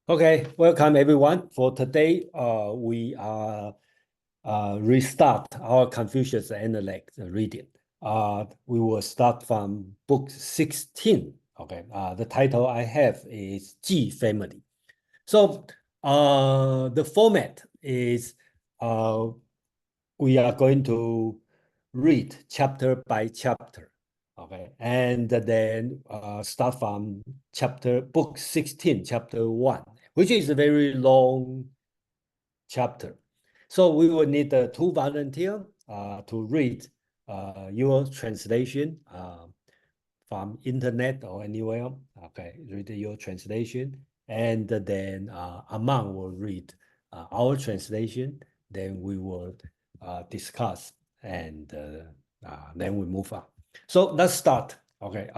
Okay, welcome everyone. For today, we are restart our Confucius Analects reading. We will start from book 16. Okay, the title I have is Ji Family. So, the format is we are going to read chapter by chapter. Okay, and then start from book 16, chapter 1, which is a very long chapter. So we will need two volunteers to read your translation from internet or anywhere. Okay, read your translation, and then Amang will read our translation. Then we will discuss, and then we move on. So let's start. Okay,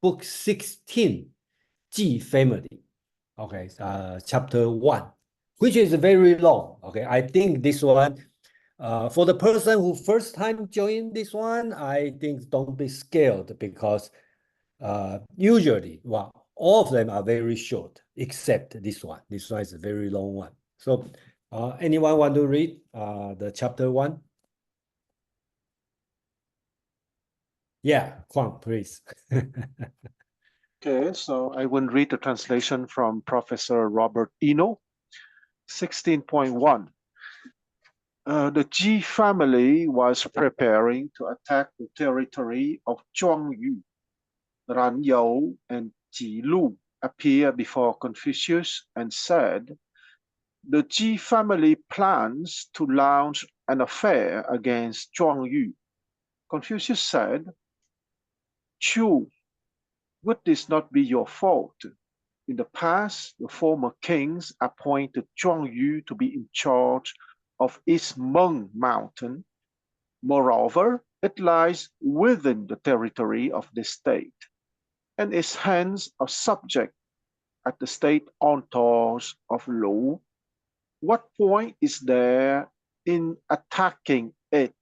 book 16, Ji Family. Okay, chapter 1, which is very long. Okay, I think this one, for the person who first time join this one, I think don't be scared because usually, well, all of them are very short except this one. This one is a very long one. So, anyone want to read the chapter 1? Yeah, Kwang, please. Okay, so I will read the translation from Professor Robert Eno, 16.1. The Ji family was preparing to attack the territory of Zhuangyu. Ran You and Ji Lu appeared before Confucius and said, "The Ji family plans to launch an affair against Zhuangyu." Confucius said, "Chu, would this not be your fault? In the past, the former kings appointed Zhuangyu to be in charge of East Meng Mountain. Moreover, it lies within the territory of this state, and is hence a subject at the state entours of Lu. What point is there in attacking it?"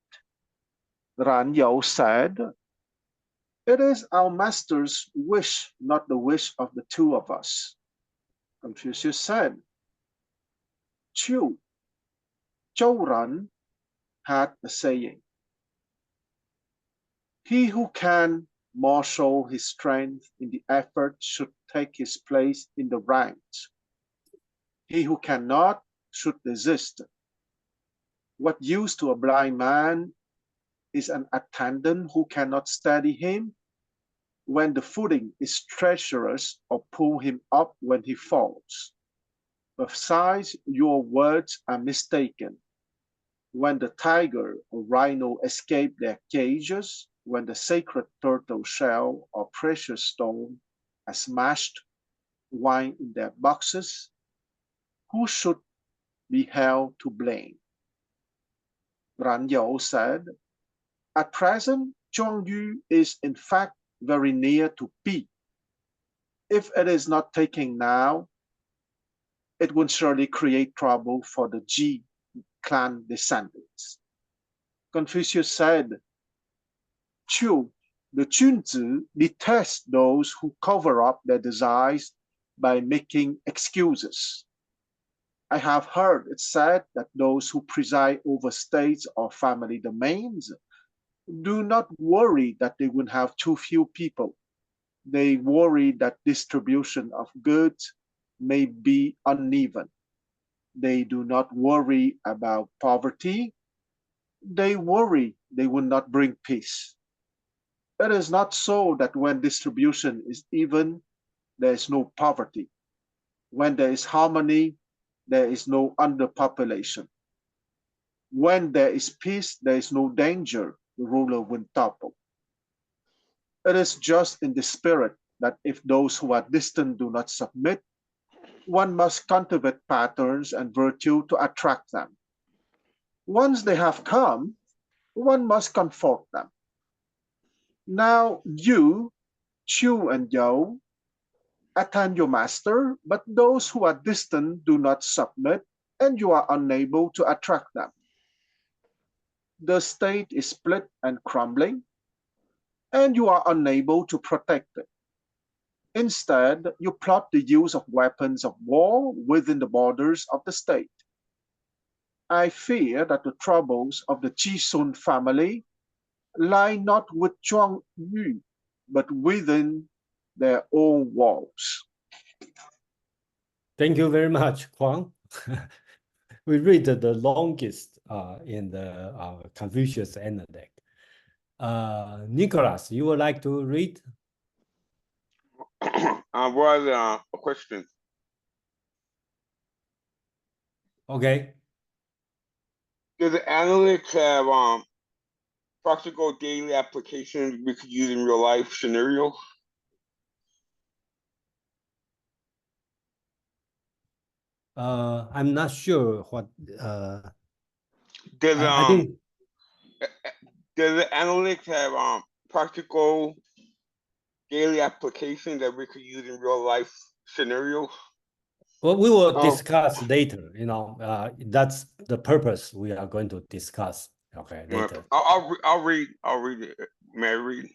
Ran You said, "It is our master's wish, not the wish of the two of us." Confucius said, "Chu, Zhou Ran had a saying, 'He who can marshal his strength in the effort should take his place in the ranks. He who cannot should desist. What use to a blind man is an attendant who cannot steady him when the footing is treacherous, or pull him up when he falls? Besides, your words are mistaken. When the tiger or rhino escape their cages, when the sacred turtle shell or precious stone are smashed wine in their boxes, who should be held to blame?" Ran You said, "At present, Zhuangyu is in fact very near to Pi. If it is not taken now, it would surely create trouble for the Ji clan descendants." Confucius said, "Chu, the Junzi detest those who cover up their desires by making excuses. I have heard it said that those who preside over states or family domains do not worry that they will have too few people. They worry that distribution of goods may be uneven. They do not worry about poverty. They worry they will not bring peace. It is not so that when distribution is even, there is no poverty. When there is harmony, there is no underpopulation. When there is peace, there is no danger the ruler will topple. It is just in the spirit that if those who are distant do not submit, one must cultivate patterns and virtue to attract them. Once they have come, one must comfort them. Now you, Chu and Yo, attend your master, but those who are distant do not submit, and you are unable to attract them. The state is split and crumbling, and you are unable to protect it. Instead, you plot the use of weapons of war within the borders of the state. I fear that the troubles of the Chisun family lie not with Zhuang Yu, but within their own walls. Thank you very much, Kwang. We read the longest in the Confucius Analect. Nicholas, you would like to read? Was a question. Okay. Does the analytics have practical daily applications we could use in real life scenarios? I'm not sure what Does I think does the analytics have practical daily applications that we could use in real life scenarios? well, we will discuss later, you know, that's the purpose we are going to discuss, okay, later. I'll read it. May I read?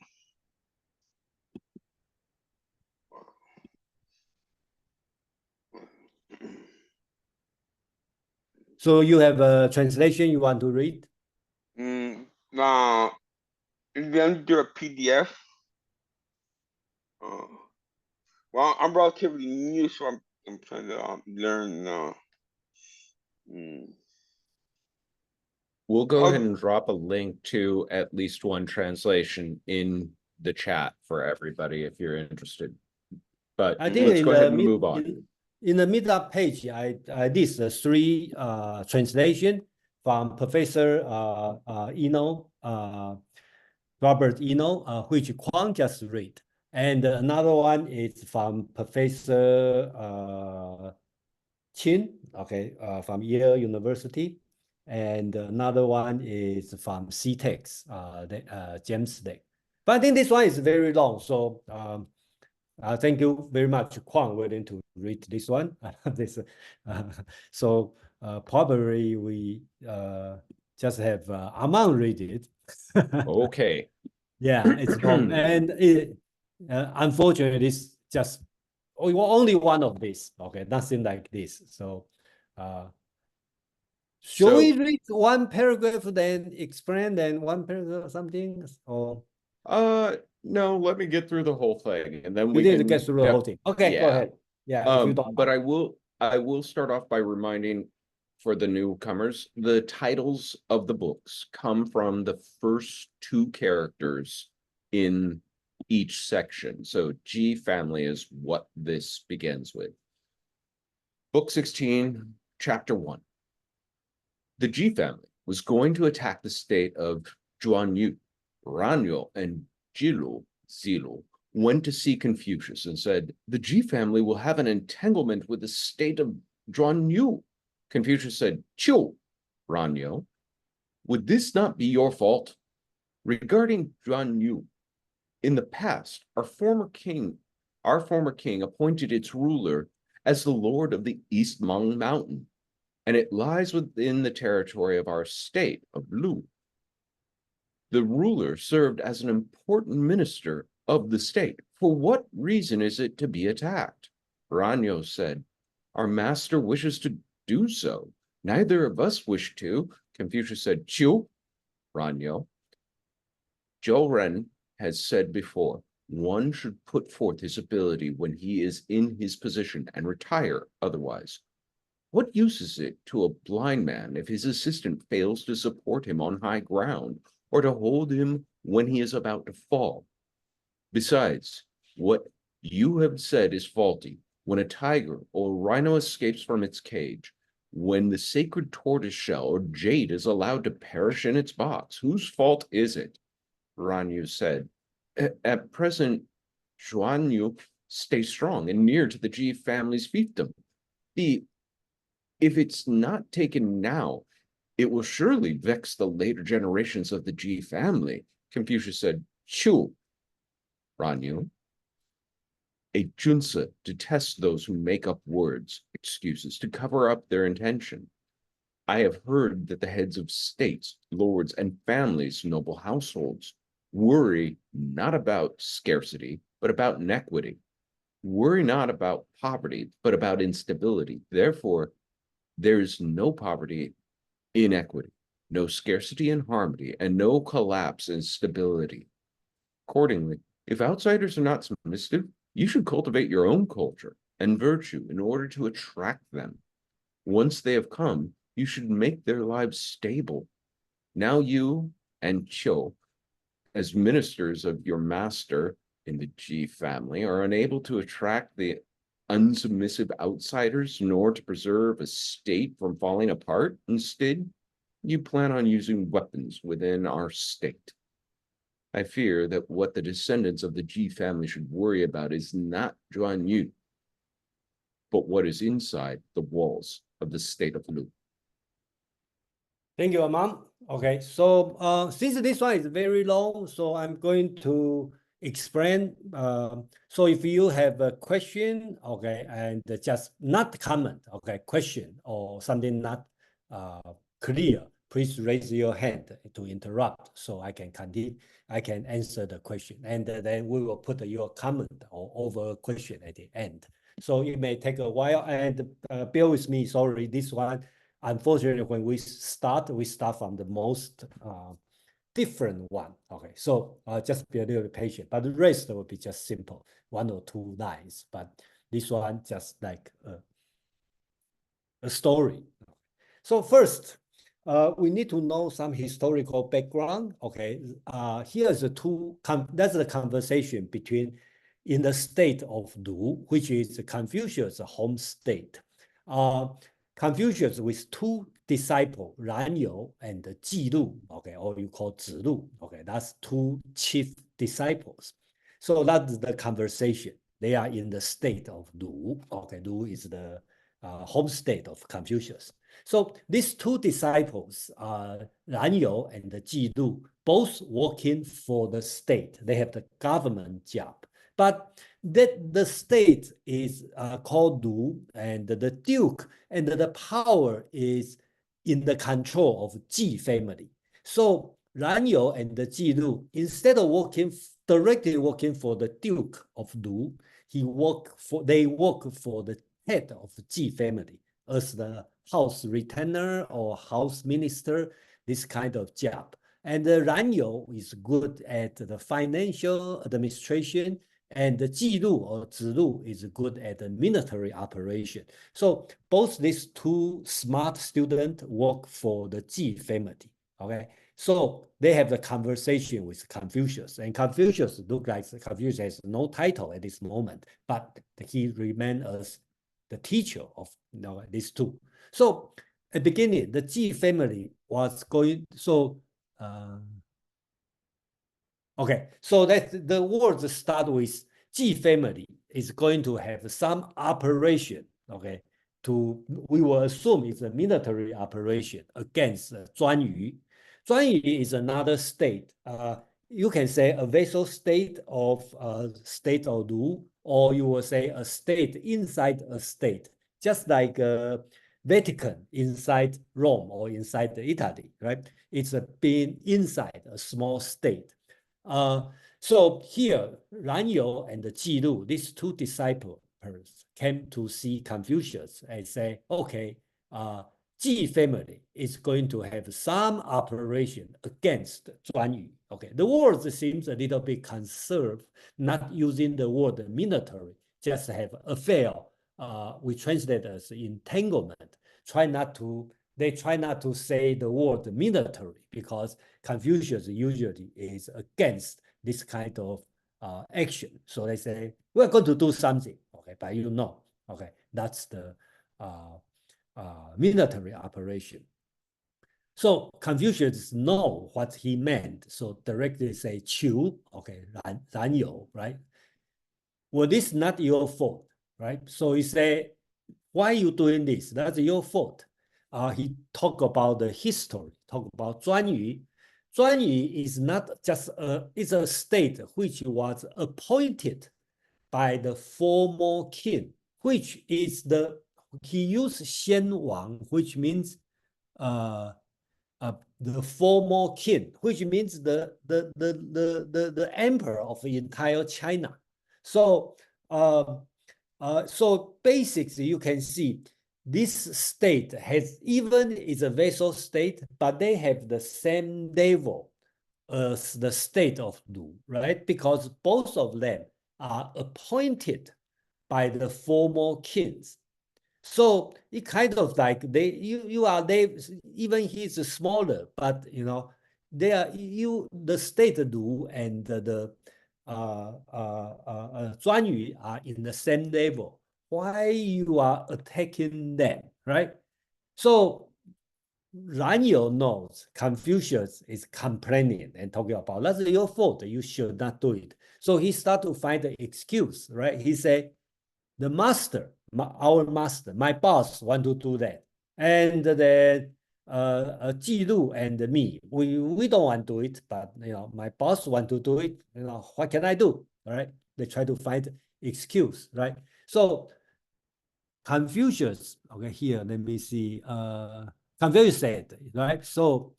So you have a translation you want to read? Now, then do a PDF. Well, I'm relatively new, so I'm trying to learn. We'll go ahead and drop a link to at least one translation in the chat for everybody if you're interested. But I think let's go ahead and move on. In the meetup page, I list three translation from Professor Eno, Robert Eno, which Kwang just read. And another one is from Professor Chin, okay, from Yale University. And another one is from CTEX, James Lake. But I think this one is very long, so thank you very much, Kwang, willing to read this one. So probably we just have Aman read it. Okay. Yeah, it's long, and unfortunately, it's just only one of these. Okay, nothing like this. So, should we read one paragraph, then explain, then one paragraph or something? Or no, let me get through the whole thing, and then we need to can get through the whole thing. Okay, yeah. Go ahead. Yeah, if you don't. But I will start off by reminding for the newcomers, the titles of the books come from the first two characters in each section. So G family is what this begins with. Book 16, chapter 1. The G family was going to attack the state of Zhuanyu. Ranyo and Jilu, Zilu, went to see Confucius and said, the G family will have an entanglement with the state of Zhuanyu. Confucius said, Chiu, Ranyo, would this not be your fault? Regarding Zhuanyu, in the past, our former king appointed its ruler as the lord of the East Meng Mountain, and it lies within the territory of our state of Lu. The ruler served as an important minister of the state. For what reason is it to be attacked? Ranyo said, our master wishes to do so. Neither of us wish to. Confucius said, Chiu, Ranyo. Zhou Ren has said before, one should put forth his ability when he is in his position and retire otherwise. What use is it to a blind man if his assistant fails to support him on high ground or to hold him when he is about to fall? Besides, what you have said is faulty. When a tiger or rhino escapes from its cage, when the sacred tortoise shell or jade is allowed to perish in its box, whose fault is it? Ranyu said, at present, Zhuanyu stays strong and near to the Ji family's fiefdom. If it's not taken now, it will surely vex the later generations of the Ji family. Confucius said, Chu, Ranyu. A junsa detests those who make up words, excuses, to cover up their intention. I have heard that the heads of states, lords, and families, noble households, worry not about scarcity, but about inequity. Worry not about poverty, but about instability. Therefore, there is no poverty in equity, no scarcity in harmony, and no collapse in stability. Accordingly, if outsiders are not submissive, you should cultivate your own culture and virtue in order to attract them. Once they have come, you should make their lives stable. Now you and Cho, as ministers of your master in the G family, are unable to attract the unsubmissive outsiders, nor to preserve a state from falling apart. Instead, you plan on using weapons within our state. I fear that what the descendants of the G family should worry about is not Zhuan Yu, but what is inside the walls of the state of Lu. Thank you, Amon. Okay, so since this one is very long, so I'm going to explain. So if you have a question, okay, and just not comment, okay, question or something not clear, please raise your hand to interrupt so I can continue. I can answer the question, and then we will put your comment or over question at the end. So it may take a while, and bear with me. Sorry, this one. Unfortunately, when we start from the most different one. Okay, so just be a little patient. But the rest will be just simple, 1 or 2 lines. But this one just like a story. So first, we need to know some historical background. Okay, here's that's the conversation between in the state of Lu, which is Confucius' home state. Confucius with 2 disciples, Ran You and Ji Lu, okay, or you call Zi Lu, okay, that's 2 chief disciples. So that's the conversation. They are in the state of Lu, okay, Lu is the home state of Confucius. So these 2 disciples, Ran You and Ji Lu, both working for the state. They have the government job. But that the state is called Lu, and the duke and the power is in the control of Ji family. So Ran You and Ji Lu, instead of directly working for the duke of Lu, they work for the head of Ji family as the house retainer or house minister, this kind of job. And Ran You is good at the financial administration, and the Ji Lu or Zi Lu is good at the military operation. So both these 2 smart students work for the Ji family. Okay, so they have the conversation with Confucius, and Confucius looks like Confucius has no title at this moment, but he remains as the teacher of these 2. So at the beginning, the Ji family was going. Okay, so that the words start with Ji family is going to have some operation, okay, we will assume it's a military operation against Zhuan Yu. Zhuan Yu is another state. You can say a vassal state of state of Lu, or you will say a state inside a state, just like Vatican inside Rome or inside Italy, right? It's being inside a small state. So here, Ran You and Ji Lu, these 2 disciples, came to see Confucius and say, okay, Ji family is going to have some operation against Zhuan Yu. Okay, the word seems a little bit conserved, not using the word military, just have affair. We translate as entanglement. They try not to say the word military because Confucius usually is against this kind of action. So they say, we're going to do something, okay, but okay, that's the military operation. So Confucius know what he meant, so directly say, Qiu, okay, Ran You, right? Well, this is not your fault, right? So he say, why are you doing this? That's your fault. He talked about the history, talk about Zhuan Yu. Zhuan Yu is not just it's a state which was appointed by the former king, which is he used Xian Wang, which means the former king, which means the emperor of entire China. So So basically, you can see this state has, even is a vassal state, but they have the same level as the state of Lu, right? Because both of them are appointed by the former kings. So it kind of like they even he's smaller, but they are the state Lu and the 专语 are in the same level. Why you are attacking them, right? So Ranyo knows Confucius is complaining and talking about that's your fault. You should not do it. So he start to find the excuse, right? He say, the master, our master, my boss want to do that. And then Ji Lu and me, we don't want to do it, but my boss want to do it. What can I do? All right. They try to find excuse, right? So Confucius, okay, here, let me see. Confucius said, right? So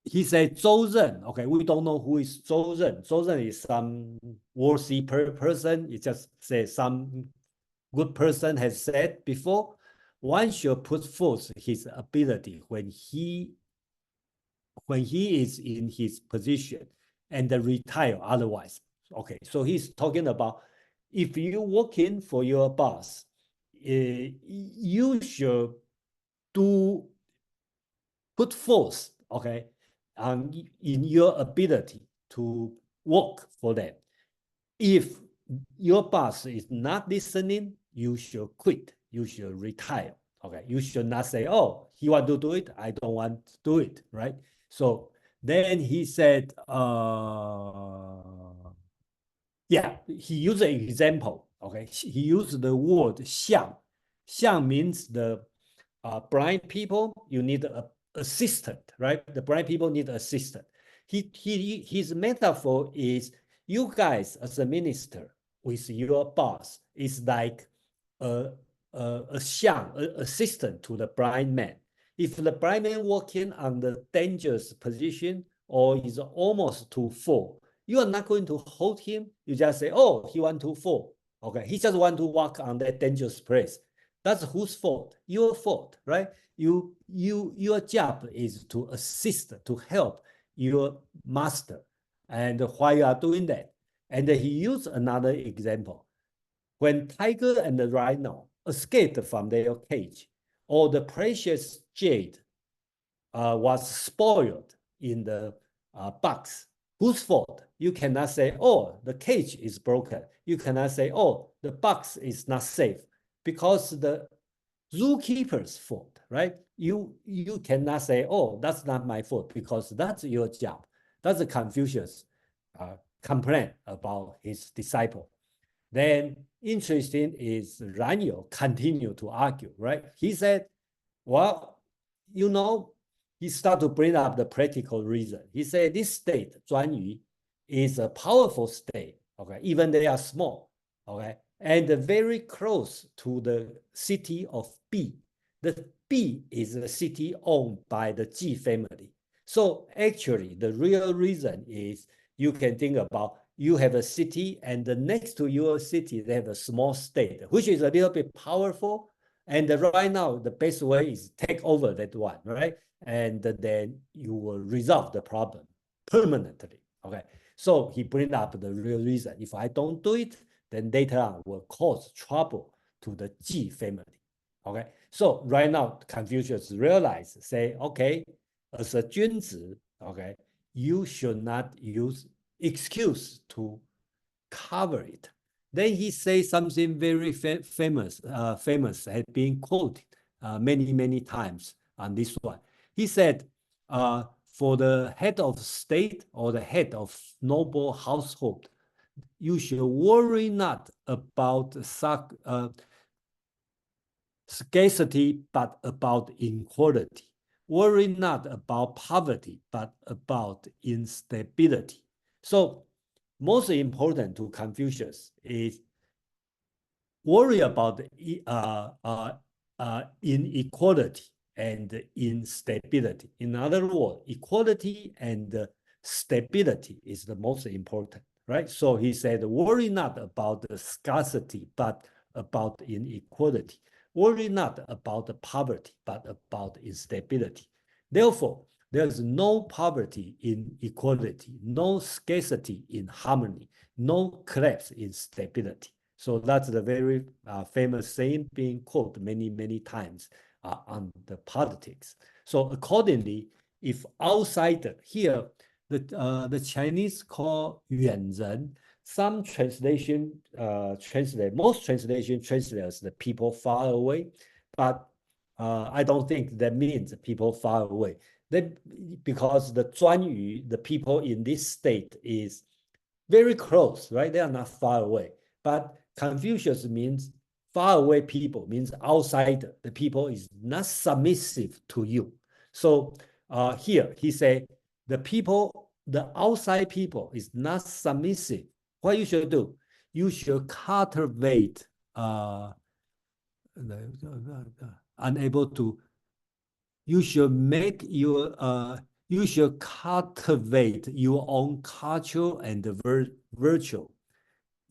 he said Zhou Ren. Okay, we don't know who is Zhou Ren. Zhou Ren is some worthy person. It just says some good person has said before, one should put forth his ability when he is in his position and retire otherwise. Okay, so he's talking about if you working for your boss, you should put forth, okay, in your ability to work for them. If your boss is not listening, you should quit. You should retire. Okay, you should not say, "Oh, he want to do it. I don't want to do it." Right. So then he said, yeah, he used an example. Okay, he used the word "xiang." Xiang means the blind people. You need an assistant, right? The blind people need an assistant. His metaphor is you guys as a minister with your boss is like a xiang, an assistant to the blind man. If the blind man working on the dangerous position or is almost to fall, you are not going to hold him. You just say, "Oh, he want to fall." Okay, he just want to walk on that dangerous place. That's whose fault? Your fault, right? Your job is to assist, to help your master. And while you are doing that, and he used another example. When tiger and the rhino escaped from their cage, all the precious jade was spoiled in the box. Whose fault? You cannot say, "Oh, the cage is broken." You cannot say, "Oh, the box is not safe," because the zookeeper's fault, right? You cannot say, "Oh, that's not my fault," because that's your job. That's a Confucius complaint about his disciple. Then interesting is Ranyo continued to argue, right? He said, well, he started to bring up the practical reason. He said this state, 专于, is a powerful state, okay, even they are small, okay, and very close to the city of B. The B is a city owned by the Ji family. So actually, the real reason is you can think about you have a city, and next to your city, they have a small state, which is a little bit powerful. And right now, the best way is take over that one, right? And then you will resolve the problem permanently, okay? So he bring up the real reason. If I don't do it, then later on will cause trouble to the Ji family, okay? So right now, Confucius realized, say, okay, as a 君子, okay, you should not use excuse to cover it. Then he says something very famous has been quoted many times on this one. He said, for the head of state or the head of noble household, you should worry not about scarcity, but about inequality. Worry not about poverty, but about instability. So most important to Confucius is worry about inequality and instability. In other words, equality and stability is the most important. right? So he said, worry not about the scarcity, but about inequality. Worry not about the poverty, but about instability. Therefore, there's no poverty in equality, no scarcity in harmony, no collapse in stability. So that's the very famous saying being quoted many, many times on the politics. So accordingly, if outsider here, the Chinese call 远人, some translation most translation translate as the people far away, but I don't think that means people far away. Because the 专语, the people in this state is very close, right? They are not far away. But Confucius means far away people, means outsider. The people is not submissive to you. So here he say, the people, the outside people is not submissive. What you should do? You should cultivate unable to. You should make your you should cultivate your own culture and virtue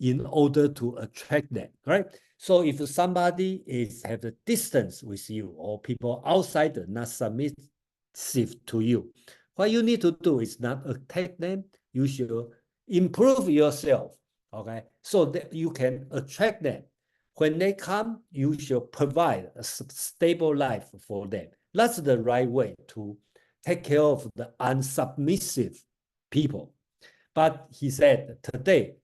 in order to attract them, right? So if somebody have a distance with you, or people outside not submissive to you, what you need to do is not attack them. You should improve yourself, okay? So that you can attract them. When they come, you should provide a stable life for them. That's the right way to take care of the unsubmissive people. But he said, today,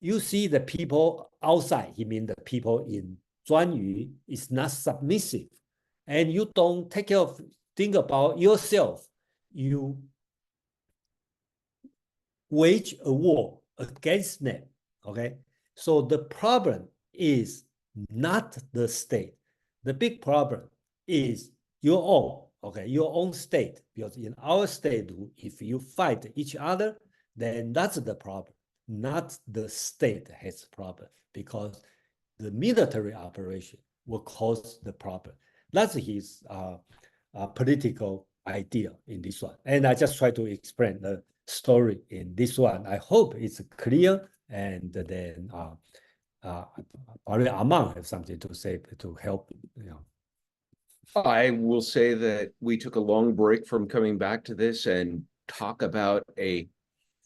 you see the people outside, he means the people in 专语 is not submissive. And you don't take care of, think about yourself. You wage a war against them, okay? So the problem is not the state. The big problem is your own, okay, your own state. Because in our state, if you fight each other, then that's the problem. Not the state has problem, because the military operation will cause the problem. That's his political idea in this one. And I just try to explain the story in this one. I hope it's clear, and then probably Amang have something to say to help, you know. I will say that we took a long break from coming back to this and talk about a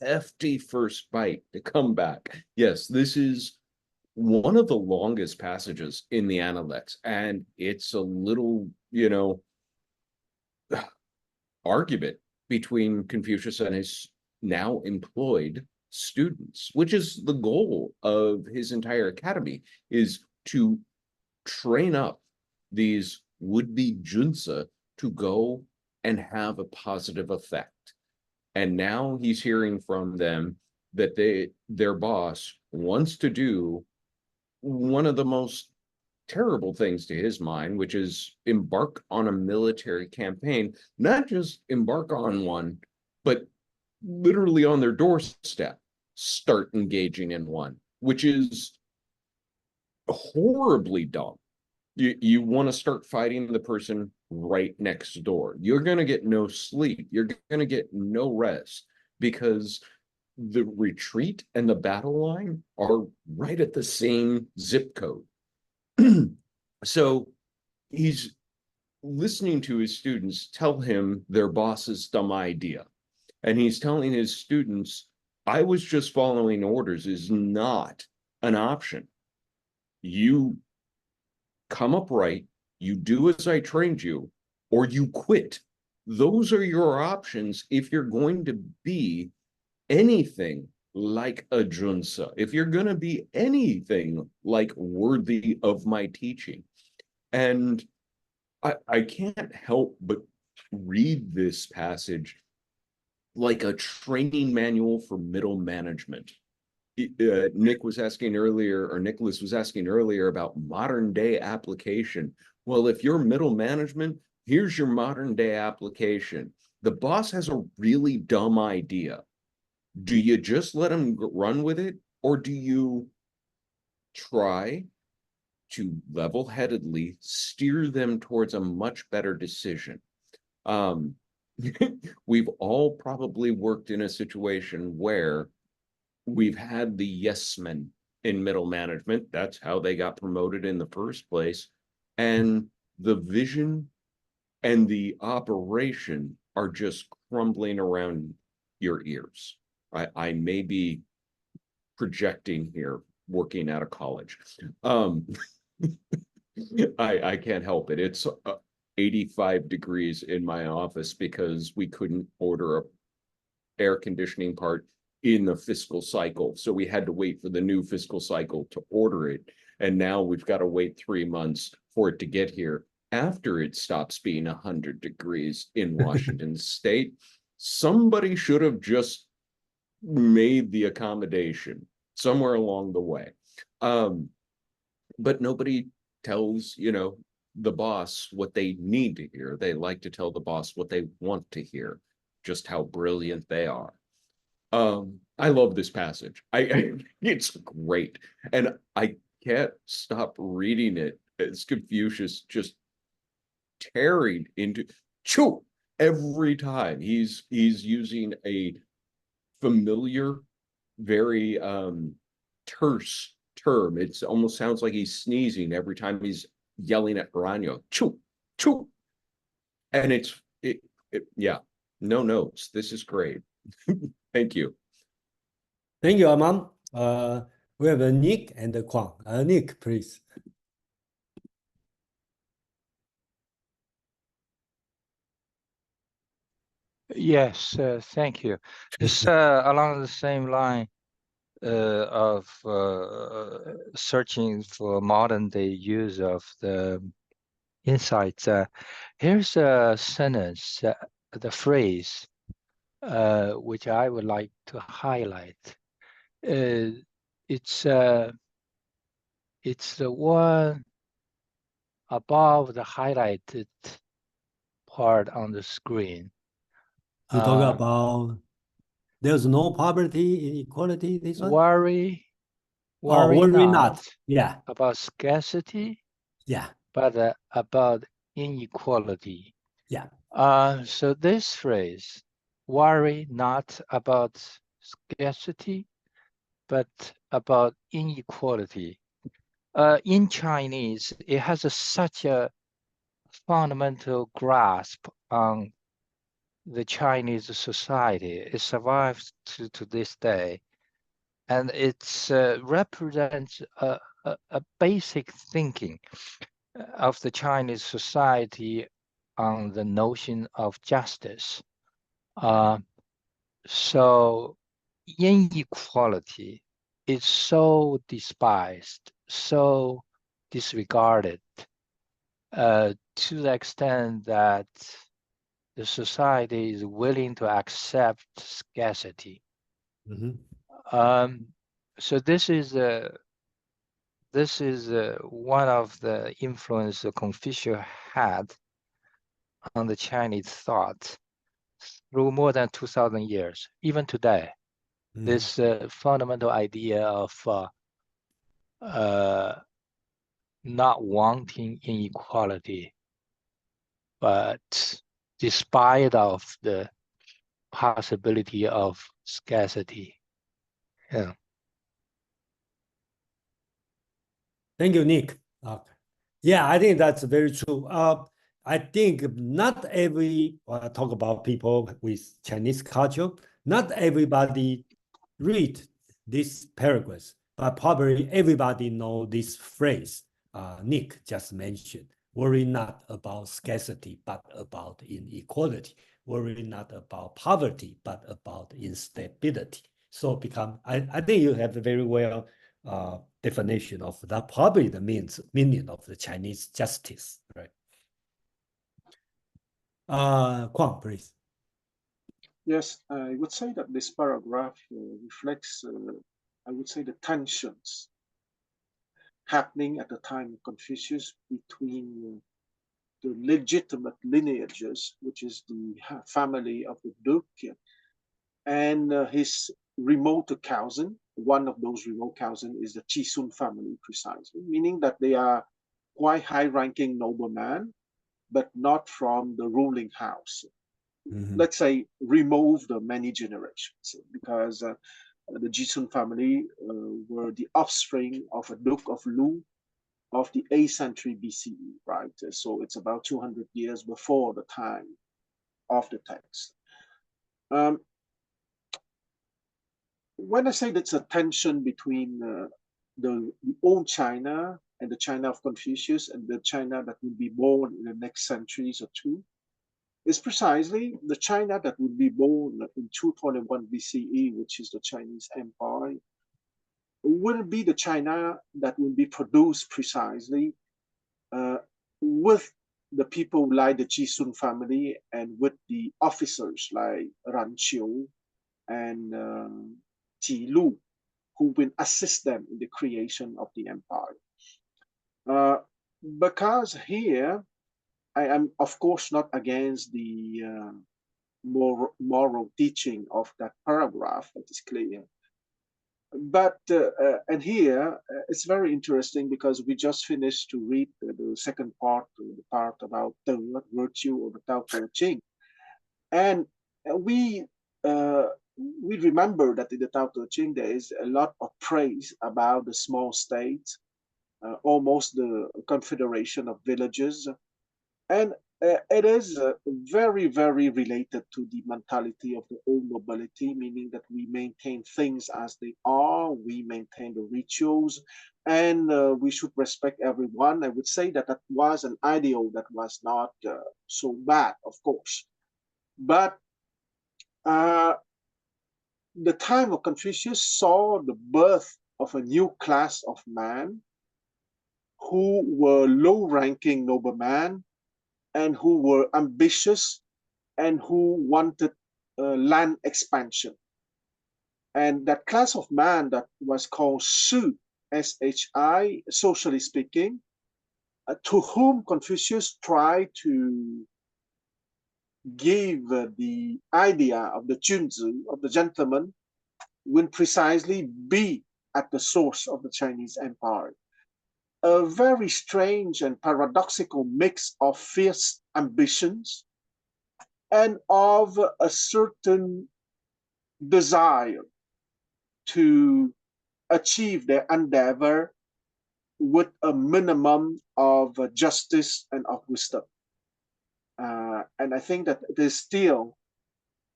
hefty first bite to come back. Yes, this is one of the longest passages in the Analects, and it's a little, argument between Confucius and his now employed students, which is the goal of his entire academy, is to train up these would-be junzi to go and have a positive effect. And now he's hearing from them that their boss wants to do one of the most terrible things to his mind, which is embark on a military campaign, not just embark on one, but literally on their doorstep, start engaging in one, which is horribly dumb. You want to start fighting the person right next door. You're going to get no sleep. You're going to get no rest, because the retreat and the battle line are right at the same zip code. So he's listening to his students tell him their boss's dumb idea. And he's telling his students, I was just following orders is not an option. You come upright, you do as I trained you, or you quit. Those are your options if you're going to be anything like a junzi, if you're going to be anything like worthy of my teaching. And I can't help but read this passage like a training manual for middle management. Nick was asking earlier, or Nicholas was asking earlier, about modern day application. Well, if you're middle management, here's your modern day application. The boss has a really dumb idea. Do you just let him run with it, or do you try to level-headedly steer them towards a much better decision? We've all probably worked in a situation where we've had the yes men in middle management. That's how they got promoted in the first place. And the vision and the operation are just crumbling around your ears. I may be projecting here, working out of college. I can't help it. It's 85 degrees in my office because we couldn't order a air conditioning part in the fiscal cycle. So we had to wait for the new fiscal cycle to order it. And now we've got to wait 3 months for it to get here after it stops being 100 degrees in Washington State. Somebody should have just made the accommodation somewhere along the way. But nobody tells, the boss what they need to hear. They like to tell the boss what they want to hear, just how brilliant they are. I love this passage. It's great. And I can't stop reading it as Confucius just tearing into every time. He's using a familiar, very terse term. It almost sounds like he's sneezing every time he's yelling at Ranyo. Choo. And yeah, no notes. This is great. Thank you. Thank you, Amon. We have Nick and Kwang. Nick, please. Yes, thank you. Just along the same line of searching for modern day use of the insights, here's a sentence, the phrase, which I would like to highlight. It's the one above the highlighted part on the screen. You talk about there's no poverty, inequality, this one? Worry worry not not. Yeah. about scarcity, Yeah. but about inequality. Yeah. So this phrase, worry not about scarcity, but about inequality. In Chinese, it has such a fundamental grasp on the Chinese society. It survives to this day. And it represents a basic thinking of the Chinese society on the notion of justice. So inequality is so despised, so disregarded, to the extent that the society is willing to accept scarcity. Mm-hmm. So this is one of the influence that Confucius had on the Chinese thought through more than 2,000 years. Even today, this fundamental idea of not wanting inequality, but despite of the possibility of scarcity. Yeah. Thank you, Nick. Yeah, I think that's very true. I think not every, talk about people with Chinese culture, not everybody read this paragraph, but probably everybody know this phrase Nick just mentioned. Worry not about scarcity, but about inequality. Worry not about poverty, but about instability. So I think you have a very well definition of that, probably the meaning of the Chinese justice, right? Kwang, please. Yes, I would say that this paragraph reflects, I would say, the tensions happening at the time of Confucius between the legitimate lineages, which is the family of the Duke, and his remote cousin. One of those remote cousins is the Chisun family, precisely, meaning that they are quite high-ranking noblemen, but not from the ruling house. Let's say remove the many generations, because the Jisun family were the offspring of a Duke of Lu of the 8th century BCE, right? So it's about 200 years before the time of the text. When I say that's a tension between the old China and the China of Confucius and the China that will be born in the next centuries or two, is precisely the China that would be born in 221 BCE, which is the Chinese Empire, will be the China that will be produced precisely with the people like the Jisun family and with the officers like Ran Qiu and Ji Lu, who will assist them in the creation of the empire. Because here, I am of course not against the moral teaching of that paragraph, that is clear. But and here it's very interesting because we just finished to read the second part, the part about the virtue of the Tao Te Ching, and we remember that in the Tao Te Ching there is a lot of praise about the small state, almost the confederation of villages, and it is very, very related to the mentality of the old nobility, meaning that we maintain things as they are, we maintain the rituals, and we should respect everyone. I would say that that was an ideal that was not so bad, of course. But the time of Confucius saw the birth of a new class of man who were low-ranking noblemen and who were ambitious and who wanted land expansion. And that class of man that was called Shi, S-H-I, socially speaking, to whom Confucius tried to give the idea of the Junzi, of the gentleman, will precisely be at the source of the Chinese empire. A very strange and paradoxical mix of fierce ambitions and of a certain desire to achieve their endeavor with a minimum of justice and of wisdom. And I think that it is still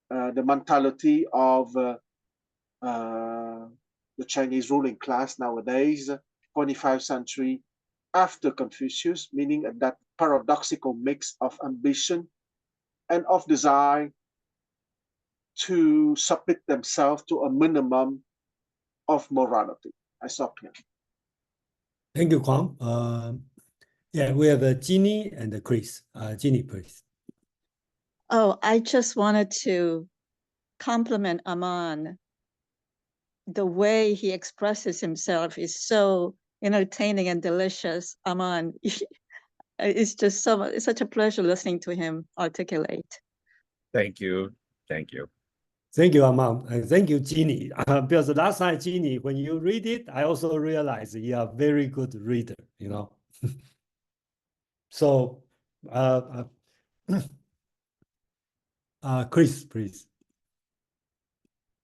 the mentality of the Chinese ruling class nowadays, 25th century after Confucius, meaning that paradoxical mix of ambition and of desire to submit themselves to a minimum of morality. I stop here. Thank you, Kwang. Yeah, we have Jeannie and Chris. Jeannie, please. Oh, I just wanted to compliment Aman. The way he expresses himself is so entertaining and delicious. Aman, it's just it's such a pleasure listening to him articulate. Thank you. Thank you. Thank you, Amang. And thank you, Jeannie. Because last time, Jeannie, when you read it, I also realized you are a very good reader, you know. So, Chris, please.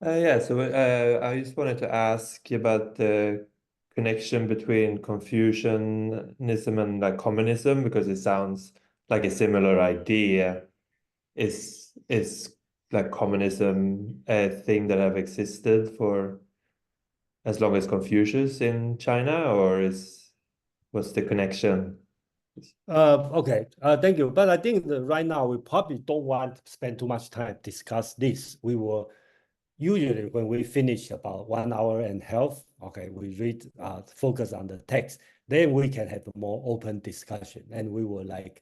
Yeah, so I just wanted to ask about the connection between Confucianism and like communism, because it sounds like a similar idea. Is like communism a thing that have existed for as long as Confucius in China, or what's the connection? Okay, thank you. But I think that right now we probably don't want to spend too much time discuss this. We will usually when we finish about 1 hour and a half, okay, we read, focus on the text. Then we can have a more open discussion, and we will like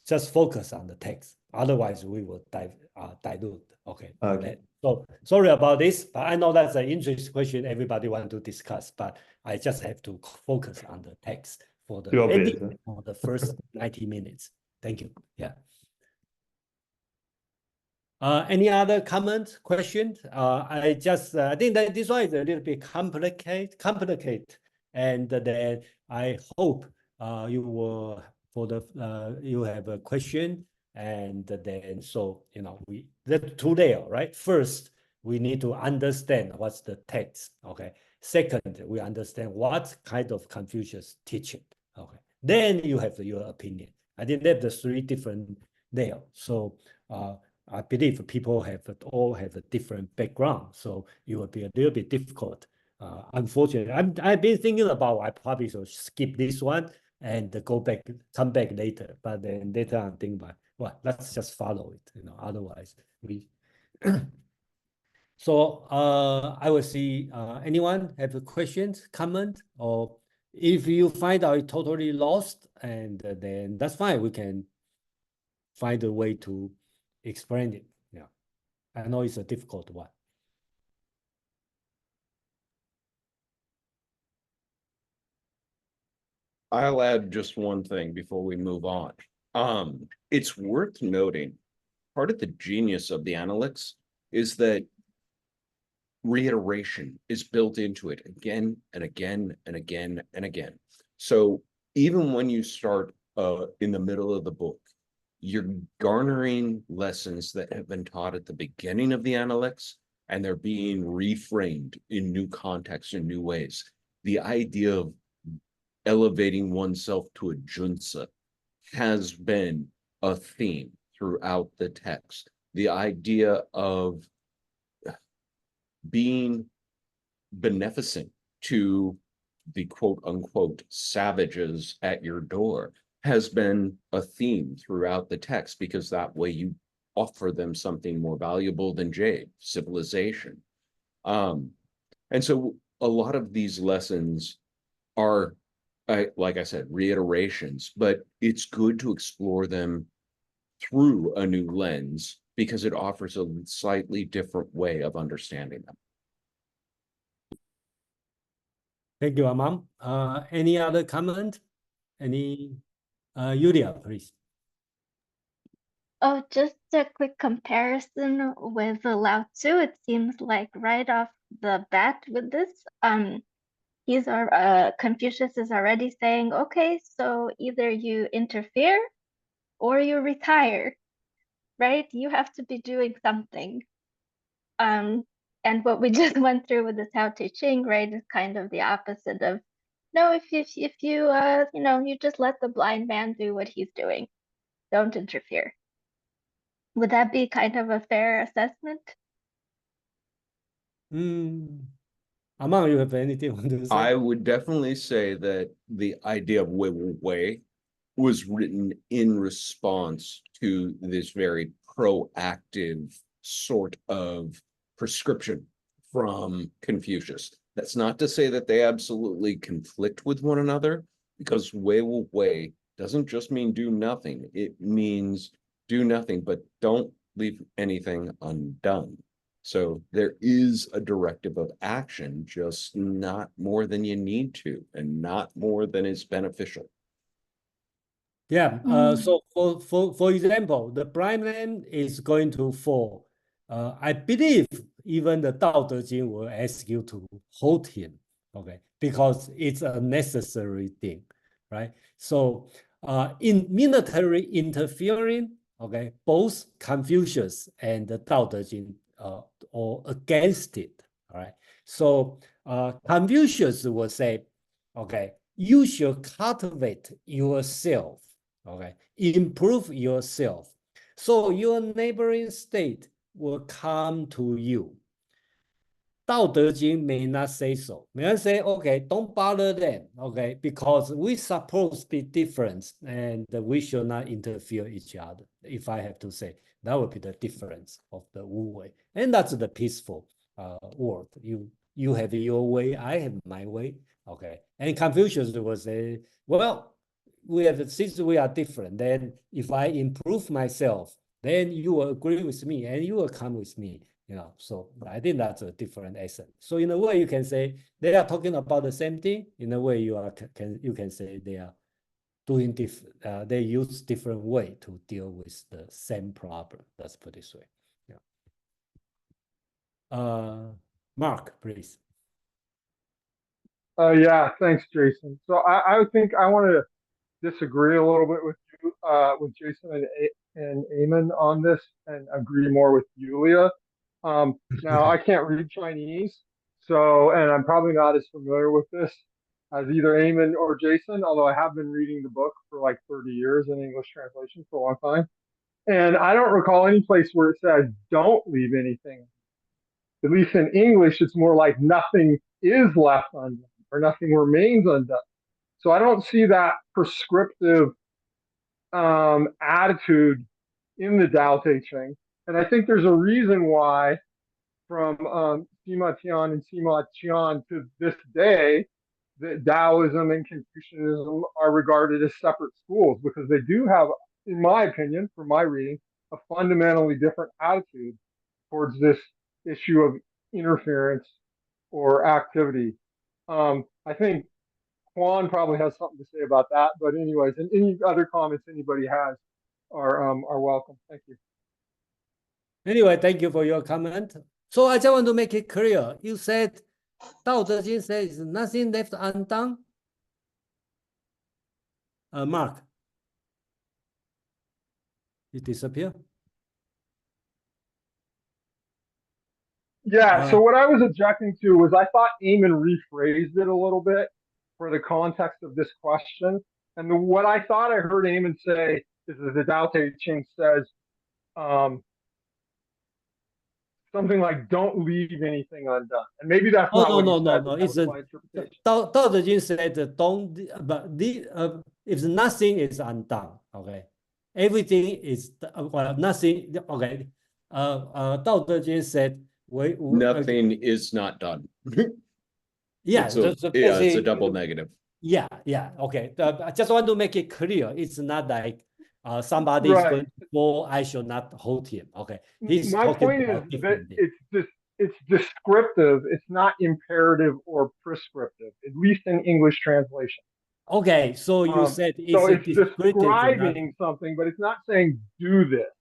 just focus on the text. Otherwise, we will dilute. Okay. Okay. So sorry about this, but I know that's an interesting question everybody want to discuss, but I just have to focus on the text for the ending for the first 90 minutes. Thank you. Yeah. Any other comment, question? I think that this one is a little bit complicated, and then I hope you will you have a question, and then so you know that's two layers, right? First, we need to understand what's the text. Okay. Second, we understand what kind of Confucius teaching. Okay. Then you have your opinion. I think that the three different there. So I believe people all have a different background, so it will be a little bit difficult. Unfortunately, I've been thinking about I probably should skip this one and come back later. But then later I'm thinking about, well, let's just follow it. Otherwise we. So I will see anyone have a questions, comment, or if you find out totally lost, and then that's fine. We can find a way to explain it. Yeah, I know it's a difficult one. I'll add just one thing before we move on. It's worth noting, part of the genius of the Analects is that reiteration is built into it again and again and again and again. So even when you start in the middle of the book, you're garnering lessons that have been taught at the beginning of the Analects, and they're being reframed in new contexts, in new ways. The idea of elevating oneself to a junsa has been a theme throughout the text. The idea of being beneficent to the quote unquote savages at your door has been a theme throughout the text, because that way you offer them something more valuable than jade, civilization. And so a lot of these lessons are, like I said, reiterations, but it's good to explore them through a new lens because it offers a slightly different way of understanding them. Thank you, Amam. Any other comment? Yulia, please. Oh, just a quick comparison with Lao Tzu. It seems like right off the bat with this, Confucius is already saying, okay, so either you interfere or you retire, right? You have to be doing something. And what we just went through with the Tao Te Ching, right, is kind of the opposite of, no, if you you just let the blind man do what he's doing, don't interfere. Would that be kind of a fair assessment? Amang, you have anything to say? I would definitely say that the idea of Wei Wu Wei was written in response to this very proactive sort of prescription from Confucius. That's not to say that they absolutely conflict with one another, because Wei Wu Wei doesn't just mean do nothing. It means do nothing, but don't leave anything undone. So there is a directive of action, just not more than you need to, and not more than is beneficial. Yeah. So for example, the blind man is going to fall. I believe even the Tao Te Ching will ask you to hold him, okay, because it's a necessary thing, right? So in military interfering, okay, both Confucius and the Tao Te Ching are against it, all right? So Confucius will say, okay, you should cultivate yourself. Okay, improve yourself, so your neighboring state will come to you. Tao Te Ching may not say so. May I say, okay, don't bother them, okay, because we supposed to be different and we should not interfere each other. If I have to say, that would be the difference of the Wu Wei, and that's the peaceful world. You have your way, I have my way, okay. And Confucius will say, well, since we are different, then if I improve myself, then you will agree with me and you will come with me. So I think that's a different essence. So in a way, you can say they are talking about the same thing. In a way, you can say they are doing different. They use different way to deal with the same problem. Let's put it this way. Yeah. Mark, please. Yeah, thanks, Jason. So I think I want to disagree a little bit with you, with Jason and Eamon on this, and agree more with Yulia. Now, I can't read Chinese, so, and I'm probably not as familiar with this as either Eamon or Jason, although I have been reading the book for like 30 years in English translation for a long time. And I don't recall any place where it says don't leave anything. At least in English, it's more like nothing is left undone or nothing remains undone. So I don't see that prescriptive attitude in the Tao Te Ching. And I think there's a reason why from Sima Tian and Sima Qian to this day, that Taoism and Confucianism are regarded as separate schools because they do have, in my opinion, from my reading, a fundamentally different attitude towards this issue of interference or activity. I think Quan probably has something to say about that, but anyways, and any other comments anybody has are welcome. Thank you. Anyway, thank you for your comment. So I just want to make it clear. You said Tao Te Ching says nothing left undone. Mark, you disappear. Yeah, so what I was objecting to was I thought Eamon rephrased it a little bit for the context of this question. And what I thought I heard Eamon say is that the Tao Te Ching says something like "don't leave anything undone," and maybe that's not what he said. No. It's my interpretation. Tao Te Ching said don't, but if nothing is undone, okay, everything is well, nothing. Okay, Tao Te Ching said Nothing is not done. Yeah, it's a double negative. Yeah, okay. I just want to make it clear. It's not like somebody is going to fall, I should not hold him. Okay. My point is that it's descriptive. It's not imperative or prescriptive, at least in English translation. Okay, so you said it's describing something, but it's not saying do this,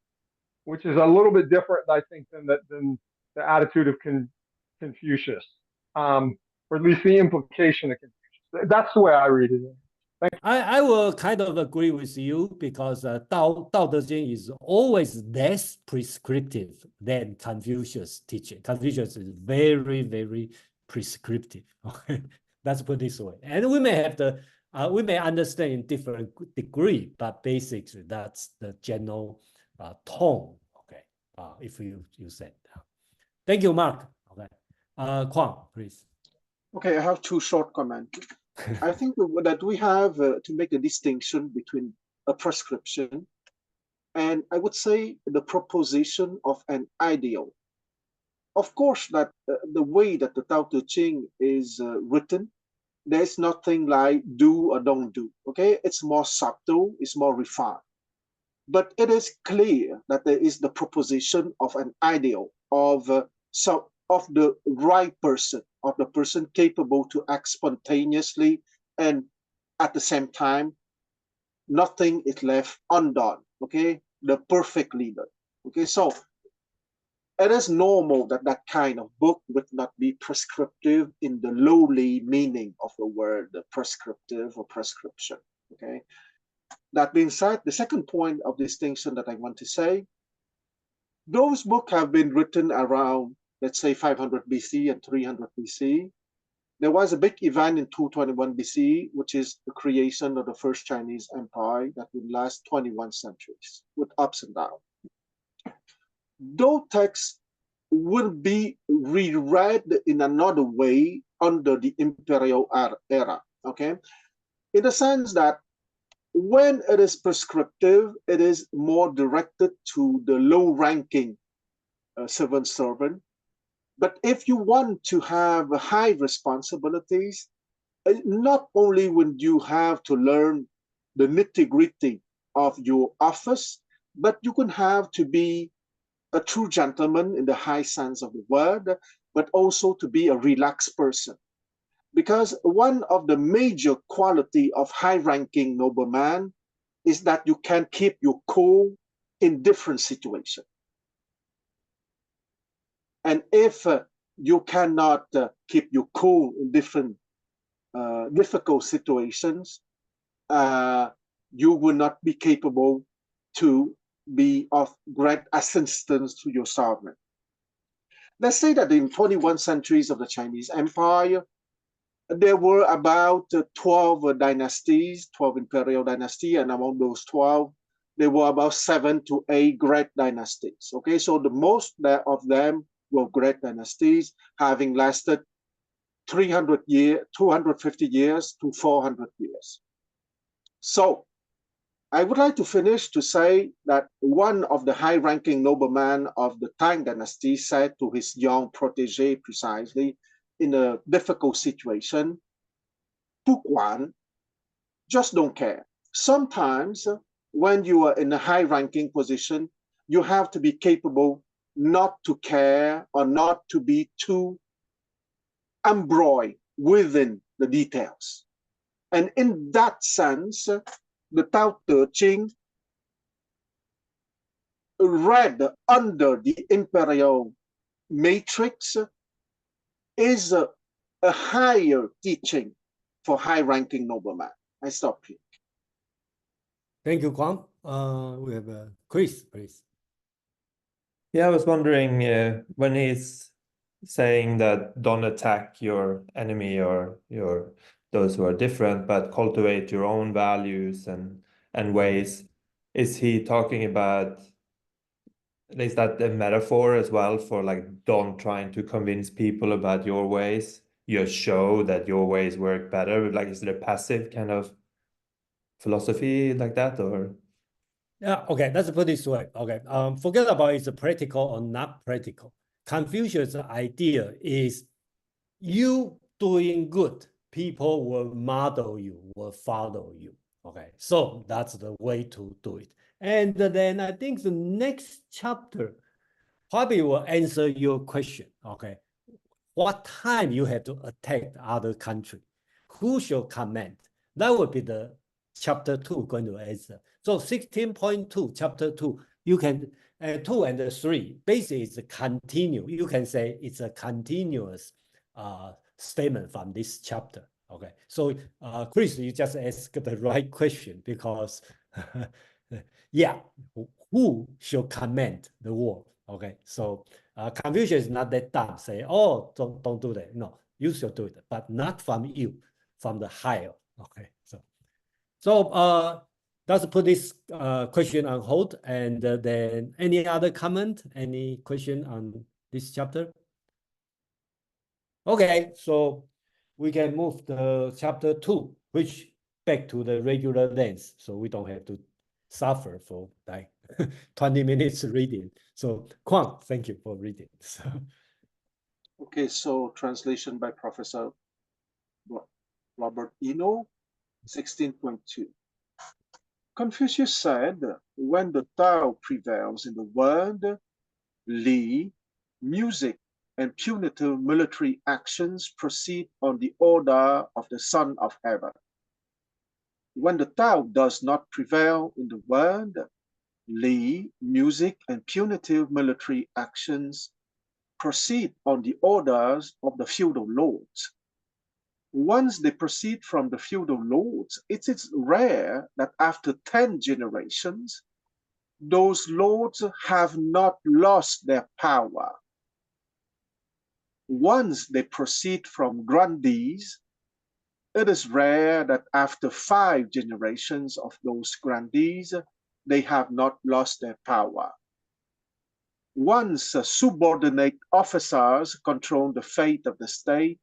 which is a little bit different, I think, than the attitude of Confucius, or at least the implication of Confucius. That's the way I read it. I will kind of agree with you because Tao Te Ching is always less prescriptive than Confucius' teaching. Confucius is very, very prescriptive. Okay, let's put it this way. And we may have we may understand in different degree, but basically that's the general tone. Okay, if you said. Thank you, Mark. Okay, Kwang, please. Okay, I have two short comments. I think that we have to make a distinction between a prescription and I would say the proposition of an ideal. Of course, that the way that the Tao Te Ching is written, there's nothing like do or don't do. Okay, it's more subtle, it's more refined. But it is clear that there is the proposition of an ideal of the right person, of the person capable to act spontaneously, and at the same time, nothing is left undone. Okay, the perfect leader. Okay, so it is normal that that kind of book would not be prescriptive in the lowly meaning of the word prescriptive or prescription. Okay, that being said, the second point of distinction that I want to say, those books have been written around, let's say, 500 BC and 300 BC. There was a big event in 221 BC, which is the creation of the first Chinese empire that would last 21 centuries with ups and downs. Those texts will be reread in another way under the imperial era, okay? In the sense that when it is prescriptive, it is more directed to the low-ranking civil servant. But if you want to have high responsibilities, not only would you have to learn the nitty-gritty of your office, but you can have to be a true gentleman in the high sense of the word, but also to be a relaxed person. Because one of the major quality of high-ranking nobleman is that you can keep your cool in different situations. And if you cannot keep your cool in different difficult situations, you will not be capable to be of great assistance to your sovereign. Let's say that in 21 centuries of the Chinese Empire, there were about 12 dynasties, 12 imperial dynasties, and among those 12, there were about 7 to 8 great dynasties. Okay, so the most of them were great dynasties, having lasted 300 years, 250 years to 400 years. So I would like to finish to say that one of the high-ranking noblemen of the Tang dynasty said to his young protege precisely in a difficult situation, "Tuquan, just don't care. Sometimes when you are in a high-ranking position, you have to be capable not to care or not to be too embroiled within the details." And in that sense, the Tao Te Ching read under the imperial matrix is a higher teaching for high-ranking noblemen. I stop here. Thank you, Kwang. We have Chris, please. Yeah, I was wondering when he's saying that don't attack your enemy or those who are different, but cultivate your own values and ways. Is he talking about, is that a metaphor as well for like don't trying to convince people about your ways? You show that your ways work better. Like, is it a passive kind of philosophy like that, or? Yeah, okay, let's put it this way. Okay, forget about it's practical or not practical. Confucius' idea is you doing good, people will model you, will follow you. Okay, so that's the way to do it. And then I think the next chapter probably will answer your question. Okay, what time you have to attack other country? Who shall command? That would be the chapter 2 going to answer. So 16.2, chapter 2, you can 2 and 3 basically is a continue. You can say it's a continuous statement from this chapter. Okay, so Chris, you just asked the right question because yeah, who shall command the war? Okay, so Confucius is not that dumb, say, oh, don't do that. No, you should do it, but not from you, from the higher. Okay, so let's put this question on hold, and then any other comment, any question on this chapter? Okay, so we can move to chapter 2, which back to the regular length, so we don't have to suffer for like 20 minutes reading. So Kwang, thank you for reading. Okay, so translation by Professor Robert Eno, 16.2. Confucius said, when the Tao prevails in the world, Li, music, and punitive military actions proceed on the order of the Son of Heaven. When the Tao does not prevail in the world, Li, music, and punitive military actions proceed on the orders of the feudal lords. Once they proceed from the feudal lords, it is rare that after 10 generations, those lords have not lost their power. Once they proceed from grandees, it is rare that after 5 generations of those grandees, they have not lost their power. Once subordinate officers control the fate of the state,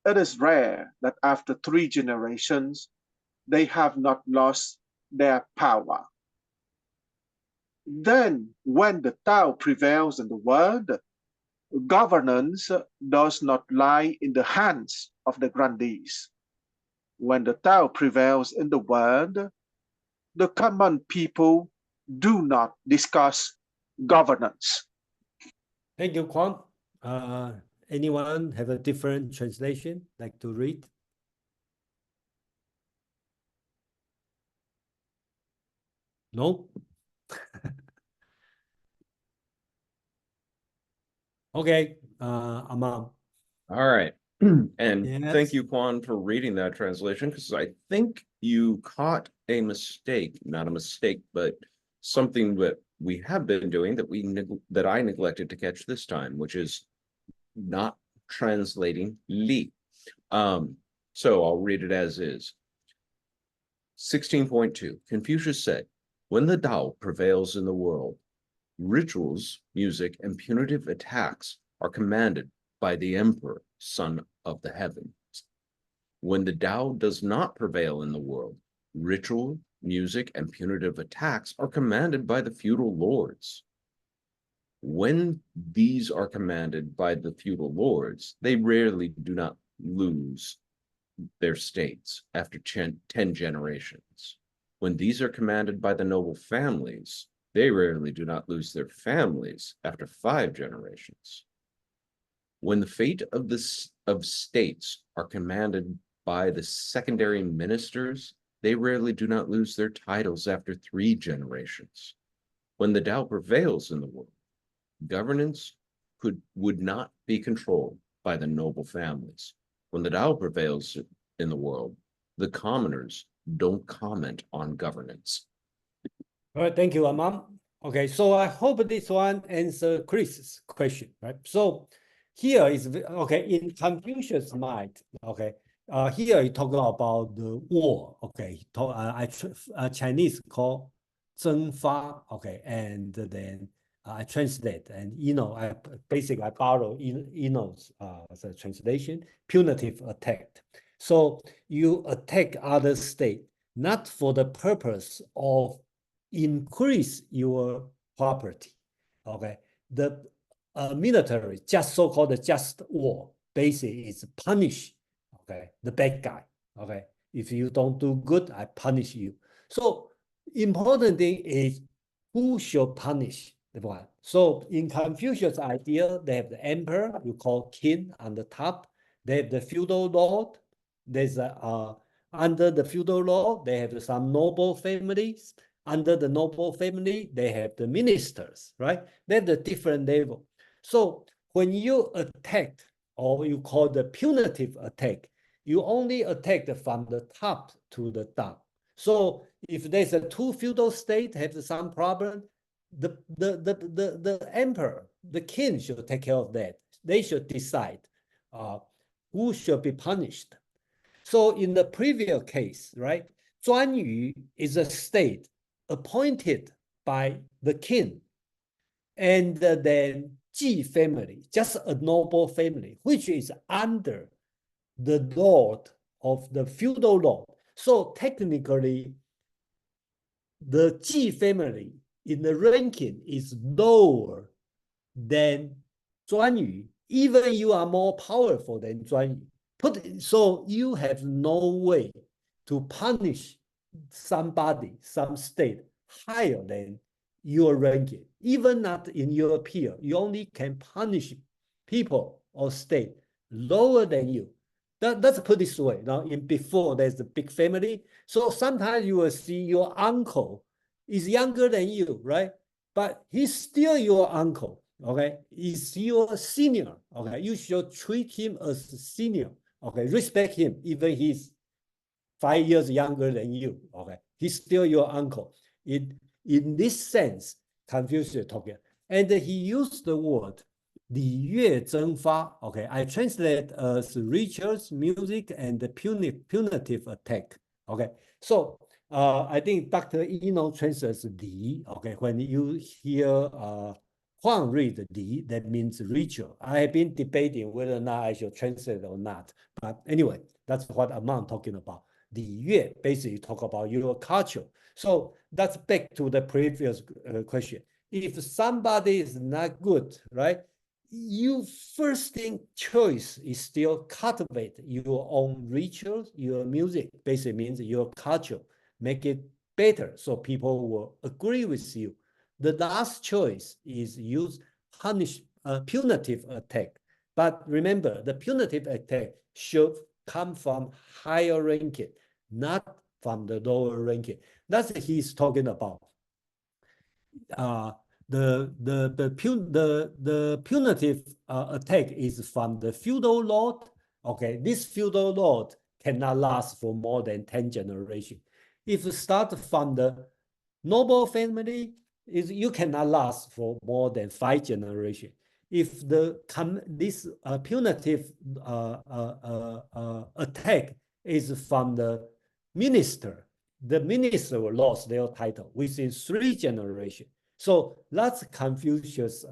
it is rare that after 3 generations, they have not lost their power. Then, when the Tao prevails in the world, governance does not lie in the hands of the grandees. When the Tao prevails in the world, the common people do not discuss governance. Thank you, Kwang. Anyone have a different translation like to read? No? Okay, Amam. All right. And Yes. thank you, Quan, for reading that translation, because I think you caught a mistake, not a mistake, but something that we have been doing that I neglected to catch this time, which is not translating li. So I'll read it as is. 16.2, Confucius said, when the Tao prevails in the world, rituals, music, and punitive attacks are commanded by the emperor, son of the heavens. When the Tao does not prevail in the world, ritual, music, and punitive attacks are commanded by the feudal lords. When these are commanded by the feudal lords, they rarely do not lose their states after 10 generations. When these are commanded by the noble families, they rarely do not lose their families after 5 generations. When the fate of states are commanded by the secondary ministers, they rarely do not lose their titles after 3 generations. When the Tao prevails in the world, governance would not be controlled by the noble families. When the Tao prevails in the world, the commoners don't comment on governance. All right, thank you, Amam. Okay, so I hope this one answers Chris's question, right? So here is, okay, in Confucius' mind, okay, here he talk about the war, okay, Chinese call 蒸发, okay, and then I translate, and I basically borrow Eno's the translation, punitive attack. So you attack other state, not for the purpose of increase your property, okay? The military, just so-called just war, basically is punish, okay, the bad guy, okay? If you don't do good, I punish you. So important thing is who should punish the one. So in Confucius' idea, they have the emperor, you call king on the top. They have the feudal lord. There's under the feudal law, they have some noble families. Under the noble family, they have the ministers, right? They're the different level. So when you attack, or you call the punitive attack, you only attack from the top to the down. So if there's a 2 feudal state have some problem, the emperor, the king should take care of that. They should decide who should be punished. So in the previous case, right, 专羽 is a state appointed by the king, and then Ji family, just a noble family, which is under the lord of the feudal lord. So technically, the Ji family in the ranking is lower than 专羽, even you are more powerful than 专羽. So you have no way to punish somebody, some state higher than your ranking, even not in your peer. You only can punish people or state lower than you. Let's put this way. Now, before there's the big family, so sometimes you will see your uncle is younger than you, right? But he's still your uncle, okay? He's your senior, okay? You should treat him as a senior, okay? Respect him, even he's 5 years younger than you, okay? He's still your uncle. In this sense, Confucius talking, and he used the word 礼乐征发, okay? I translate as rituals, music, and the punitive attack, okay? So I think Dr. Eno translates 礼, okay? When you hear Huang read 礼, that means ritual. I have been debating whether or not I should translate or not, but anyway, that's what I'm talking about. 礼乐 basically talk about your culture. So that's back to the previous question. If somebody is not good, right? You first thing choice is still cultivate your own rituals, your music, basically means your culture, make it better so people will agree with you. The last choice is use punitive attack. But remember, the punitive attack should come from higher ranking, not from the lower ranking. That's what he's talking about. The punitive attack is from the feudal lord. Okay, this feudal lord cannot last for more than 10 generations. If you start from the noble family, is you cannot last for more than 5 generations. If the this punitive attack is from the minister will lose their title within 3 generations. So that's Confucius'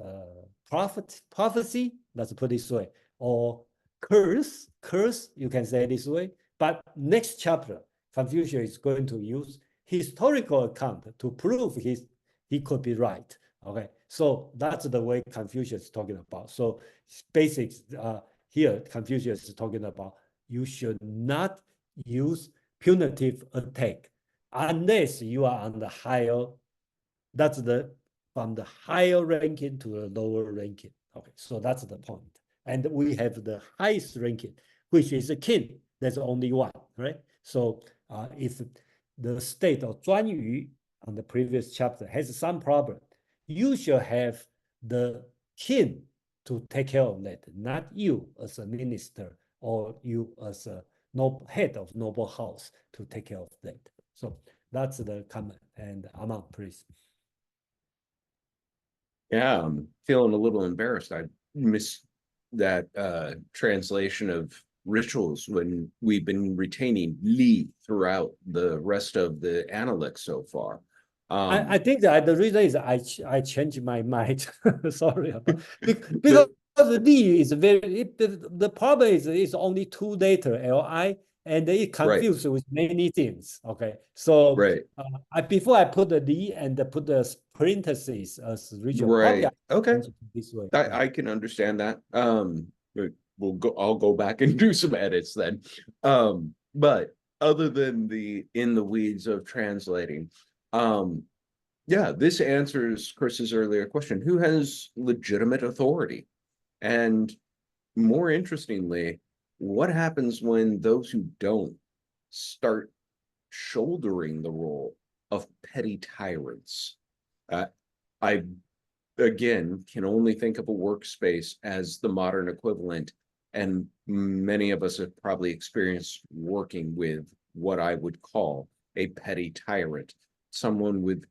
prophecy, let's put it this way, or curse, you can say this way. But next chapter, Confucius is going to use historical account to prove he could be right. Okay, so that's the way Confucius is talking about. So basics here, Confucius is talking about you should not use punitive attack unless you are on the higher. That's from the higher ranking to the lower ranking. Okay, so that's the point. And we have the highest ranking, which is a king. There's only one, right? So if the state of Zhuanyu on the previous chapter has some problem, you should have the king to take care of that, not you as a minister or you as a head of noble house to take care of that. So that's the comment. And Aman, please. Yeah, I'm feeling a little embarrassed. I missed that translation of rituals when we've been retaining Li throughout the rest of the Analects so far. I think that the reason is I changed my mind. Sorry about because the Li is the problem is it's only 2 letters Li and it confused with many things. Okay, so before I put the Li and put the parentheses as ritual. Right. Okay. This way. I can understand that. I'll go back and do some edits then. But other than the in the weeds of translating, yeah, this answers Chris's earlier question: who has legitimate authority? And more interestingly, what happens when those who don't start shouldering the role of petty tyrants? I again can only think of a workspace as the modern equivalent, and many of us have probably experienced working with what I would call a petty tyrant, someone with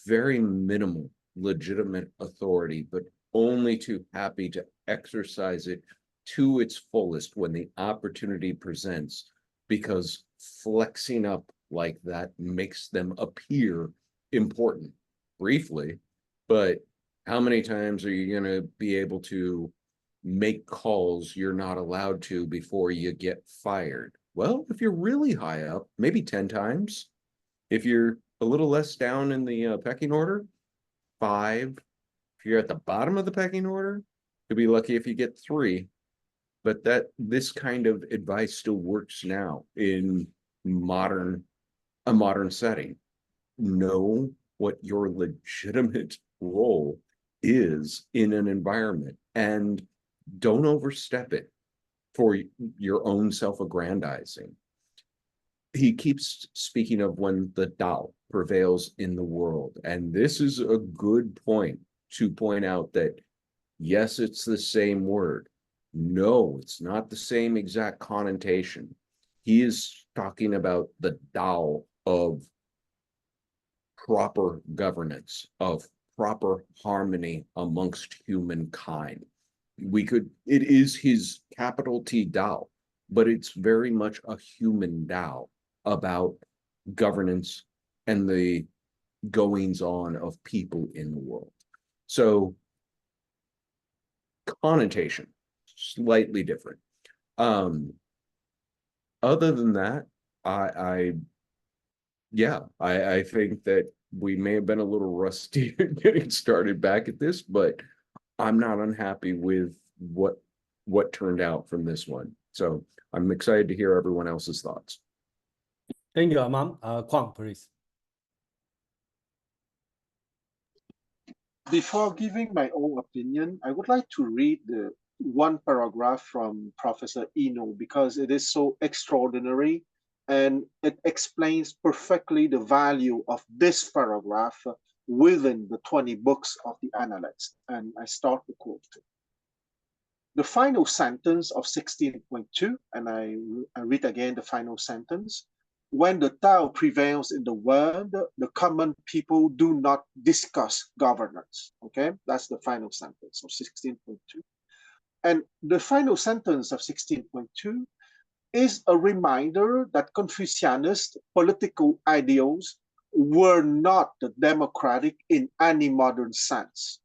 very minimal legitimate authority, but only too happy to exercise it to its fullest when the opportunity presents, because flexing up like that makes them appear important briefly. But how many times are you going to be able to make calls you're not allowed to before you get fired? Well, if you're really high up, maybe 10 times. If you're a little less down in the pecking order, 5. If you're at the bottom of the pecking order, you'll be lucky if you get 3. But this kind of advice still works now in a modern setting. Know what your legitimate role is in an environment and don't overstep it for your own self-aggrandizing. He keeps speaking of when the Tao prevails in the world, and this is a good point to point out that yes, it's the same word. No, it's not the same exact connotation. He is talking about the Tao of proper governance, of proper harmony amongst humankind. It is his capital T Tao, but it's very much a human Tao about governance and the goings on of people in the world. So connotation, slightly different. Other than that, I think that we may have been a little rusty getting started back at this, but I'm not unhappy with what turned out from this one. So I'm excited to hear everyone else's thoughts. Thank you, Aman. Kwang, please. Before giving my own opinion, I would like to read the one paragraph from Professor Eno because it is so extraordinary and it explains perfectly the value of this paragraph within the 20 books of the Analects. And I start the quote. The final sentence of 16.2, and I read again the final sentence. when the Tao prevails in the world, the common people do not discuss governance. Okay, that's the final sentence of 16.2. And the final sentence of 16.2 is a reminder that Confucianist political ideals were not democratic in any modern sense.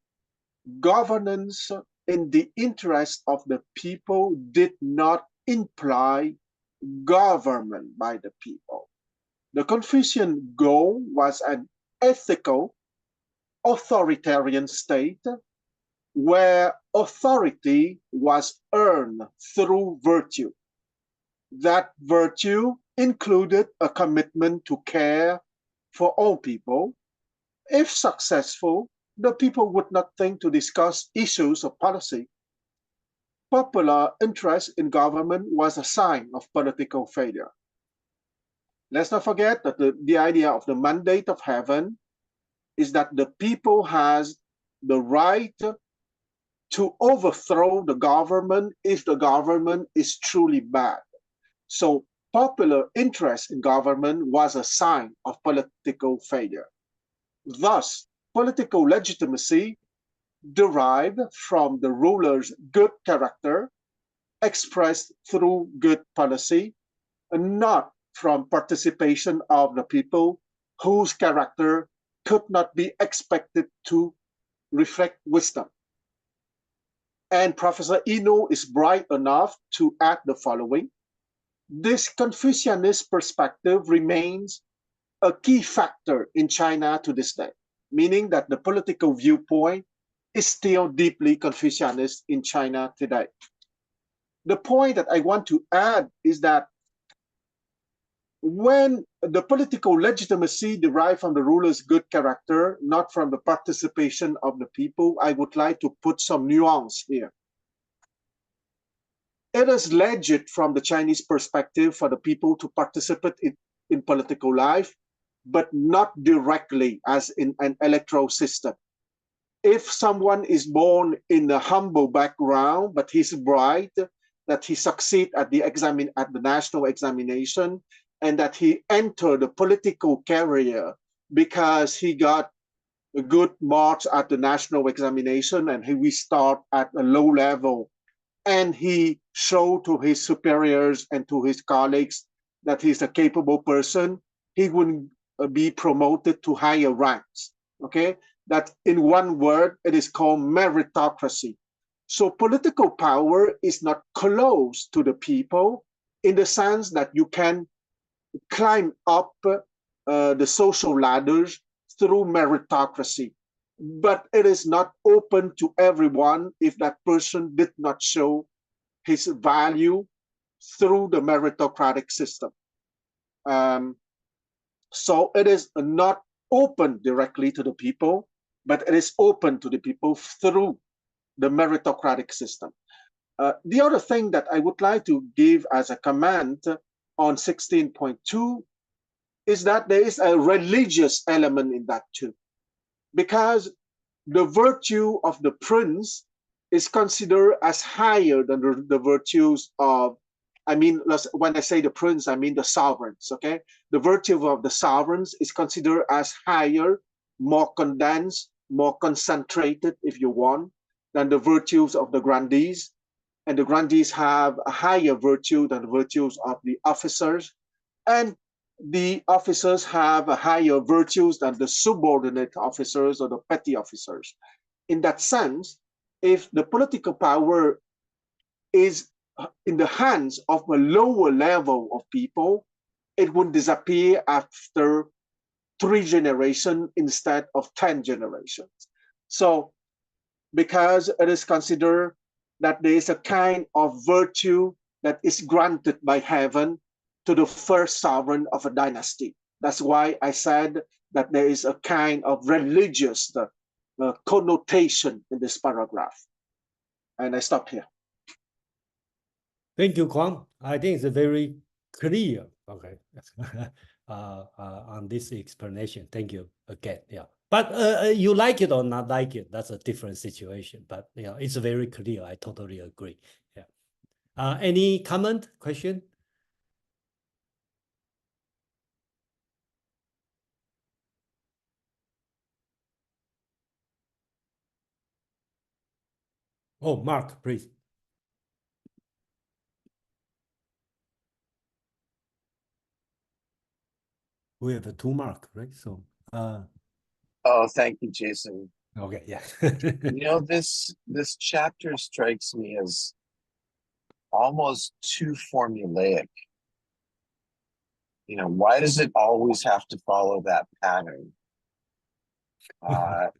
Governance in the interest of the people did not imply government by the people. The Confucian goal was an ethical, authoritarian state where authority was earned through virtue. That virtue included a commitment to care for all people. If successful, the people would not think to discuss issues of policy. Popular interest in government was a sign of political failure. Let's not forget that the idea of the mandate of heaven is that the people has the right to overthrow the government if the government is truly bad. So popular interest in government was a sign of political failure. Thus, political legitimacy derived from the ruler's good character expressed through good policy, and not from participation of the people whose character could not be expected to reflect wisdom. And Professor Eno is bright enough to add the following. This Confucianist perspective remains a key factor in China to this day, meaning that the political viewpoint is still deeply Confucianist in China today. The point that I want to add is that when the political legitimacy derived from the ruler's good character, not from the participation of the people, I would like to put some nuance here. It is legit from the Chinese perspective for the people to participate in political life, but not directly as in an electoral system. If someone is born in a humble background, but he's bright, that he succeed at the national examination, and that he entered the political career because he got a good marks at the national examination and we start at a low level, and he showed to his superiors and to his colleagues that he's a capable person, he would be promoted to higher ranks. Okay, that in one word, it is called meritocracy. So political power is not close to the people in the sense that you can climb up the social ladders through meritocracy, but it is not open to everyone if that person did not show his value through the meritocratic system. So it is not open directly to the people, but it is open to the people through the meritocratic system. The other thing that I would like to give as a comment on 16.2 is that there is a religious element in that too, because the virtue of the prince is considered as higher than the virtues of, I mean, when I say the prince, I mean the sovereigns, okay? The virtue of the sovereigns is considered as higher, more condensed, more concentrated, if you want, than the virtues of the grandees. And the grandees have a higher virtue than the virtues of the officers. And the officers have a higher virtues than the subordinate officers or the petty officers. In that sense, if the political power is in the hands of a lower level of people, it would disappear after 3 generations instead of 10 generations. So, because it is considered that there is a kind of virtue that is granted by heaven to the first sovereign of a dynasty. That's why I said that there is a kind of religious connotation in this paragraph. And I stop here. Thank you, Kwang. I think it's very clear, okay, on this explanation. Thank you again. Yeah, but you like it or not like it, that's a different situation. But you know, it's very clear. I totally agree. Yeah. Any comment, question? Oh, Mark, please. We have two Mark, right? So, Oh, thank you, Jason. okay, yeah. This chapter strikes me as almost too formulaic. Why does it always have to follow that pattern?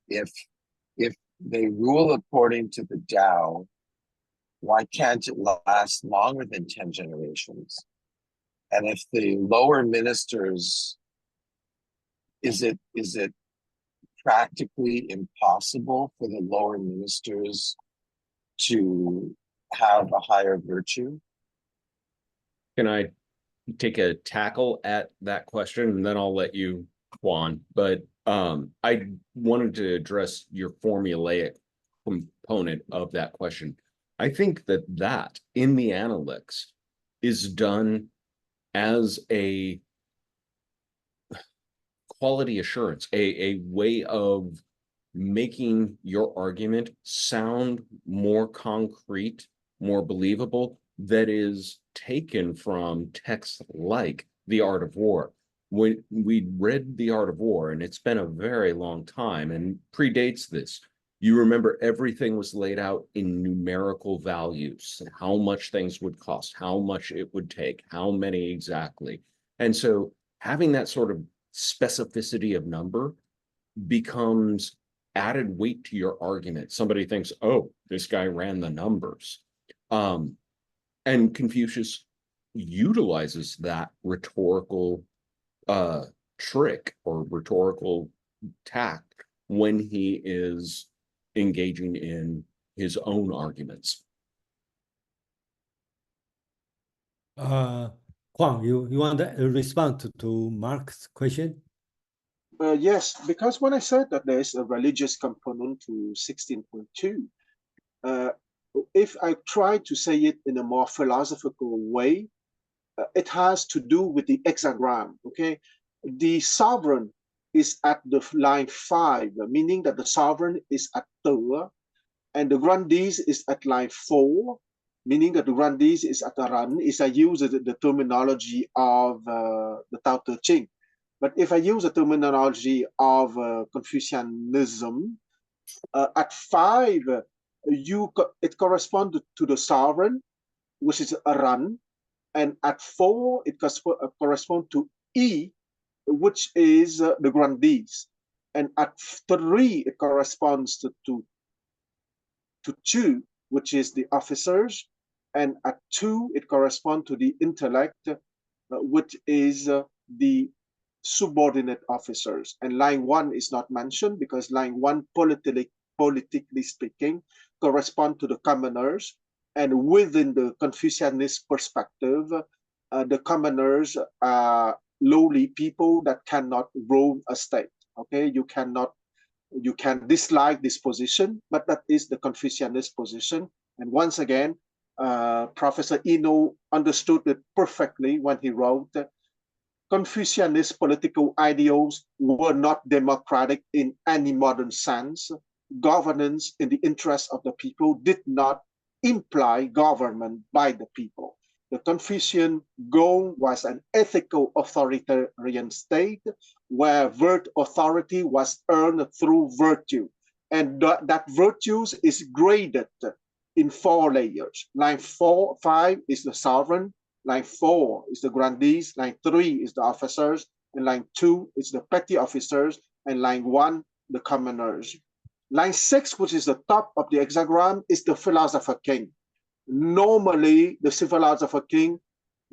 If they rule according to the Tao, why can't it last longer than 10 generations? And if the lower ministers, is it practically impossible for the lower ministers to have a higher virtue? Can I take a tackle at that question, and then I'll let you, Juan. But I wanted to address your formulaic component of that question. I think that in the Analects is done as a quality assurance, a way of making your argument sound more concrete, more believable, that is taken from texts like The Art of War. When we read The Art of War, and it's been a very long time and predates this, you remember everything was laid out in numerical values, how much things would cost, how much it would take, how many exactly. And so having that sort of specificity of number becomes added weight to your argument. Somebody thinks, oh, this guy ran the numbers. And Confucius utilizes that rhetorical trick or rhetorical tact when he is engaging in his own arguments. Huang, you want to respond to Mark's question? Yes, because when I said that there is a religious component to 16.2, if I try to say it in a more philosophical way, it has to do with the hexagram, okay? The sovereign is at the line 5, meaning that the sovereign is at 2, and the grandees is at line 4, meaning that the grandees is at the run, is I use the terminology of the Tao Te Ching. But if I use the terminology of Confucianism, at 5, it corresponds to the sovereign, which is a run, and at 4, it corresponds to E, which is the grandees, and at 3, it corresponds to 2, which is the officers, and at 2, it corresponds to the intellect, which is the subordinate officers. And line 1 is not mentioned because line 1, politically speaking, correspond to the commoners. And within the Confucianist perspective, the commoners are lowly people that cannot rule a state. Okay, you can dislike this position, but that is the Confucianist position. And once again, Professor Eno understood it perfectly when he wrote, Confucianist political ideals were not democratic in any modern sense. Governance in the interest of the people did not imply government by the people. The Confucian goal was an ethical authoritarian state where authority was earned through virtue. And that virtues is graded in 4 layers. Line 5 is the sovereign. Line 4 is the grandees, line 3 is the officers, and line 2 is the petty officers, and line 1, the commoners. Line 6, which is the top of the hexagram, is the philosopher king. Normally, the philosopher king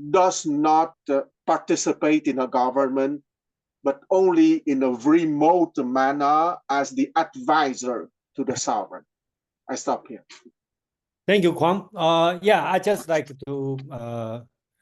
does not participate in a government, but only in a remote manner as the advisor to the sovereign. I stop here. Thank you, Kwang. Yeah, I just like to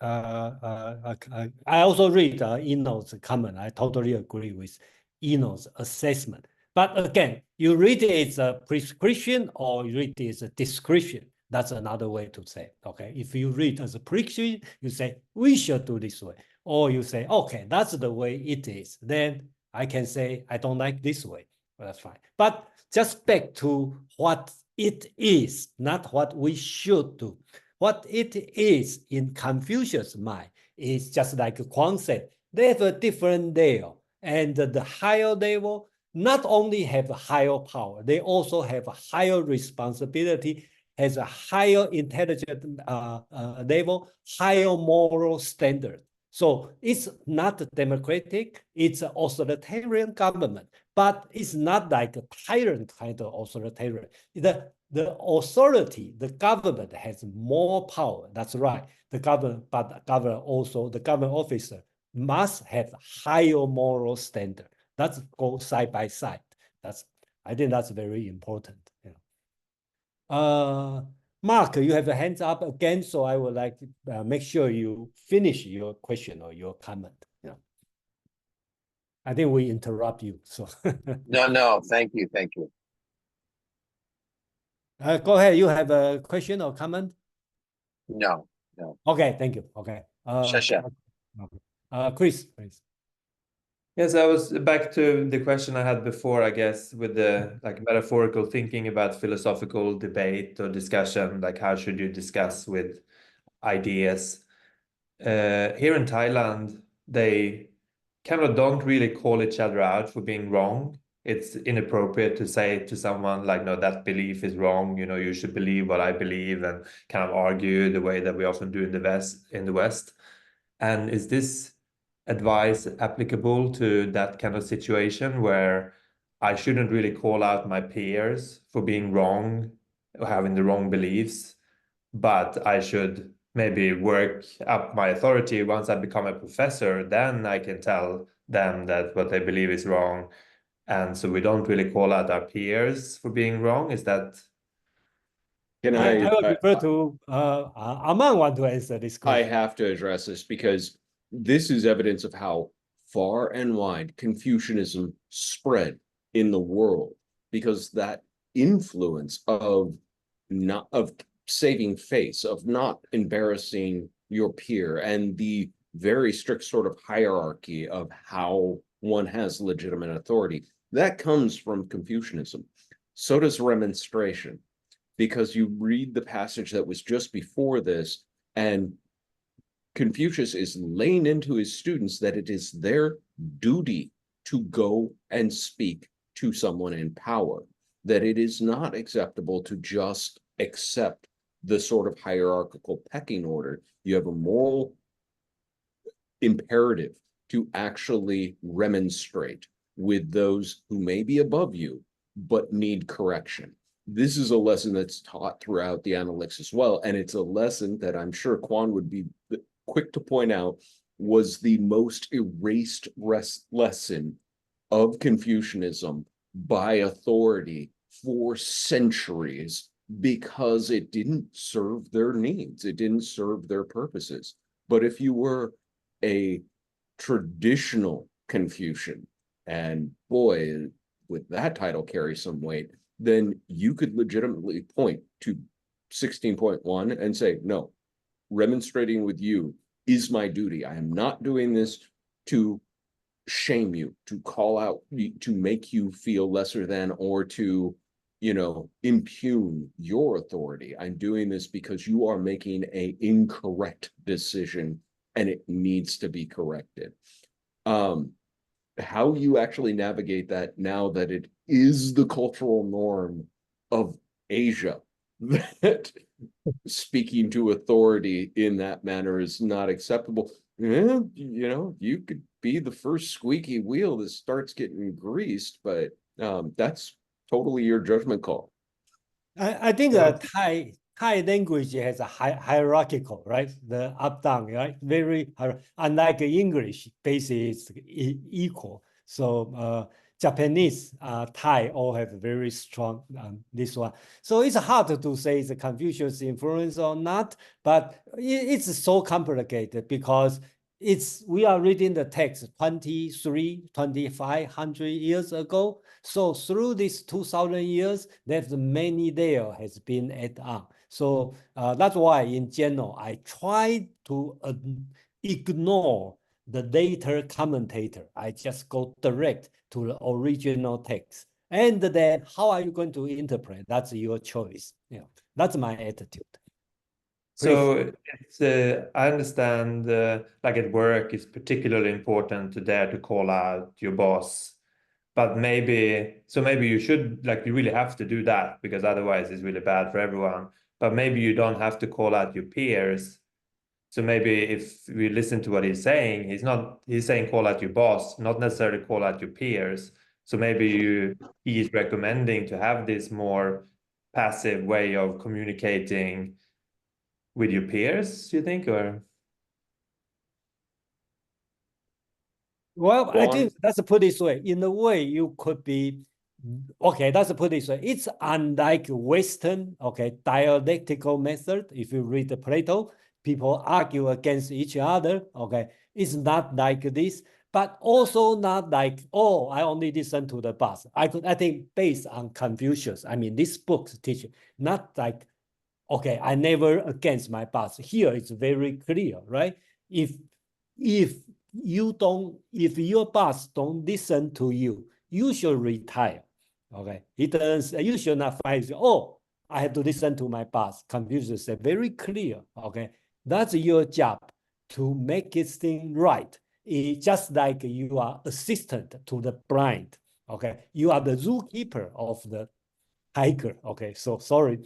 I also read Eno's comment. I totally agree with Eno's assessment. But again, you read it as a prescription or you read it as a description. That's another way to say, okay? If you read as a prescription, you say, we should do this way. Or you say, okay, that's the way it is. Then I can say, I don't like this way. Well, that's fine. But just back to what it is, not what we should do. What it is in Confucius' mind is just like Kwang said, they have a different level. And the higher level not only have a higher power, they also have a higher responsibility, has a higher intelligent level, higher moral standard. So it's not democratic, it's an authoritarian government, but it's not like a tyrant kind of authoritarian. The authority, the government has more power. That's right. The government, but the government also, the government officer must have higher moral standard. That's go side by side. I think that's very important. Mark, you have a hands up again, so I would like to make sure you finish your question or your comment. I think we interrupt you. So No, thank you. go ahead. You have a question or comment? No. Okay, thank you. Okay. Chris, please. Yes, I was back to the question I had before, I guess, with the like metaphorical thinking about philosophical debate or discussion, like how should you discuss with ideas? Here in Thailand, they kind of don't really call each other out for being wrong. It's inappropriate to say to someone like, no, that belief is wrong. You know, you should believe what I believe, and kind of argue the way that we often do in the West. And is this advice applicable to that kind of situation where I shouldn't really call out my peers for being wrong or having the wrong beliefs, but I should maybe work up my authority once I become a professor, then I can tell them that what they believe is wrong. And so we don't really call out our peers for being wrong. Is that... I would prefer to Aman want to answer this question. I have to address this because this is evidence of how far and wide Confucianism spread in the world, because that influence of saving face, of not embarrassing your peer, and the very strict sort of hierarchy of how one has legitimate authority, that comes from Confucianism. So does remonstration, because you read the passage that was just before this, and Confucius is laying into his students that it is their duty to go and speak to someone in power, that it is not acceptable to just accept the sort of hierarchical pecking order. You have a moral imperative to actually remonstrate with those who may be above you, but need correction. This is a lesson that's taught throughout the Analects as well, and it's a lesson that I'm sure Quan would be quick to point out was the most erased lesson of Confucianism by authority for centuries, because it didn't serve their needs, it didn't serve their purposes. But if you were a traditional Confucian, and boy, with that title carry some weight, then you could legitimately point to 16.1 and say, no, remonstrating with you is my duty. I am not doing this to shame you, to call out, to make you feel lesser than, or to, impugn your authority. I'm doing this because you are making an incorrect decision and it needs to be corrected. How you actually navigate that now that it is the cultural norm of Asia, that speaking to authority in that manner is not acceptable. You could be the first squeaky wheel that starts getting greased, but that's totally your judgment call. I think that Thai language has a hierarchical, right? The up down, right? Very unlike English, basically it's equal. So Japanese, Thai all have very strong this one. So it's hard to say it's a Confucius influence or not, but it's so complicated because we are reading the text 2,500 years ago. So through these 2,000 years, there's many there has been added on. So that's why in general, I try to ignore the later commentator. I just go direct to the original text. And then how are you going to interpret? That's your choice. Yeah, that's my attitude. So it's, I understand, like at work, it's particularly important to dare to call out your boss. But maybe you should, like, you really have to do that because otherwise it's really bad for everyone. But maybe you don't have to call out your peers. So maybe if we listen to what he's saying, he's saying call out your boss, not necessarily call out your peers. So maybe he is recommending to have this more passive way of communicating with your peers, you think, or? Well, I Go on. think that's put this way. In a way, you could be okay. That's put this way. It's unlike Western, okay, dialectical method. If you read Plato, people argue against each other. Okay, it's not like this, but also not like, oh, I only listen to the boss. I think based on Confucius. I mean, this book's teaching, not like, okay, I never against my boss. Here it's very clear, right? If your boss don't listen to you, you should retire. Okay. He doesn't, you should not fight. Oh, I have to listen to my boss. Confucius said very clear. Okay. That's your job to make this thing right. It's just like you are assistant to the blind. Okay. You are the zookeeper of the tiger. Okay, so sorry,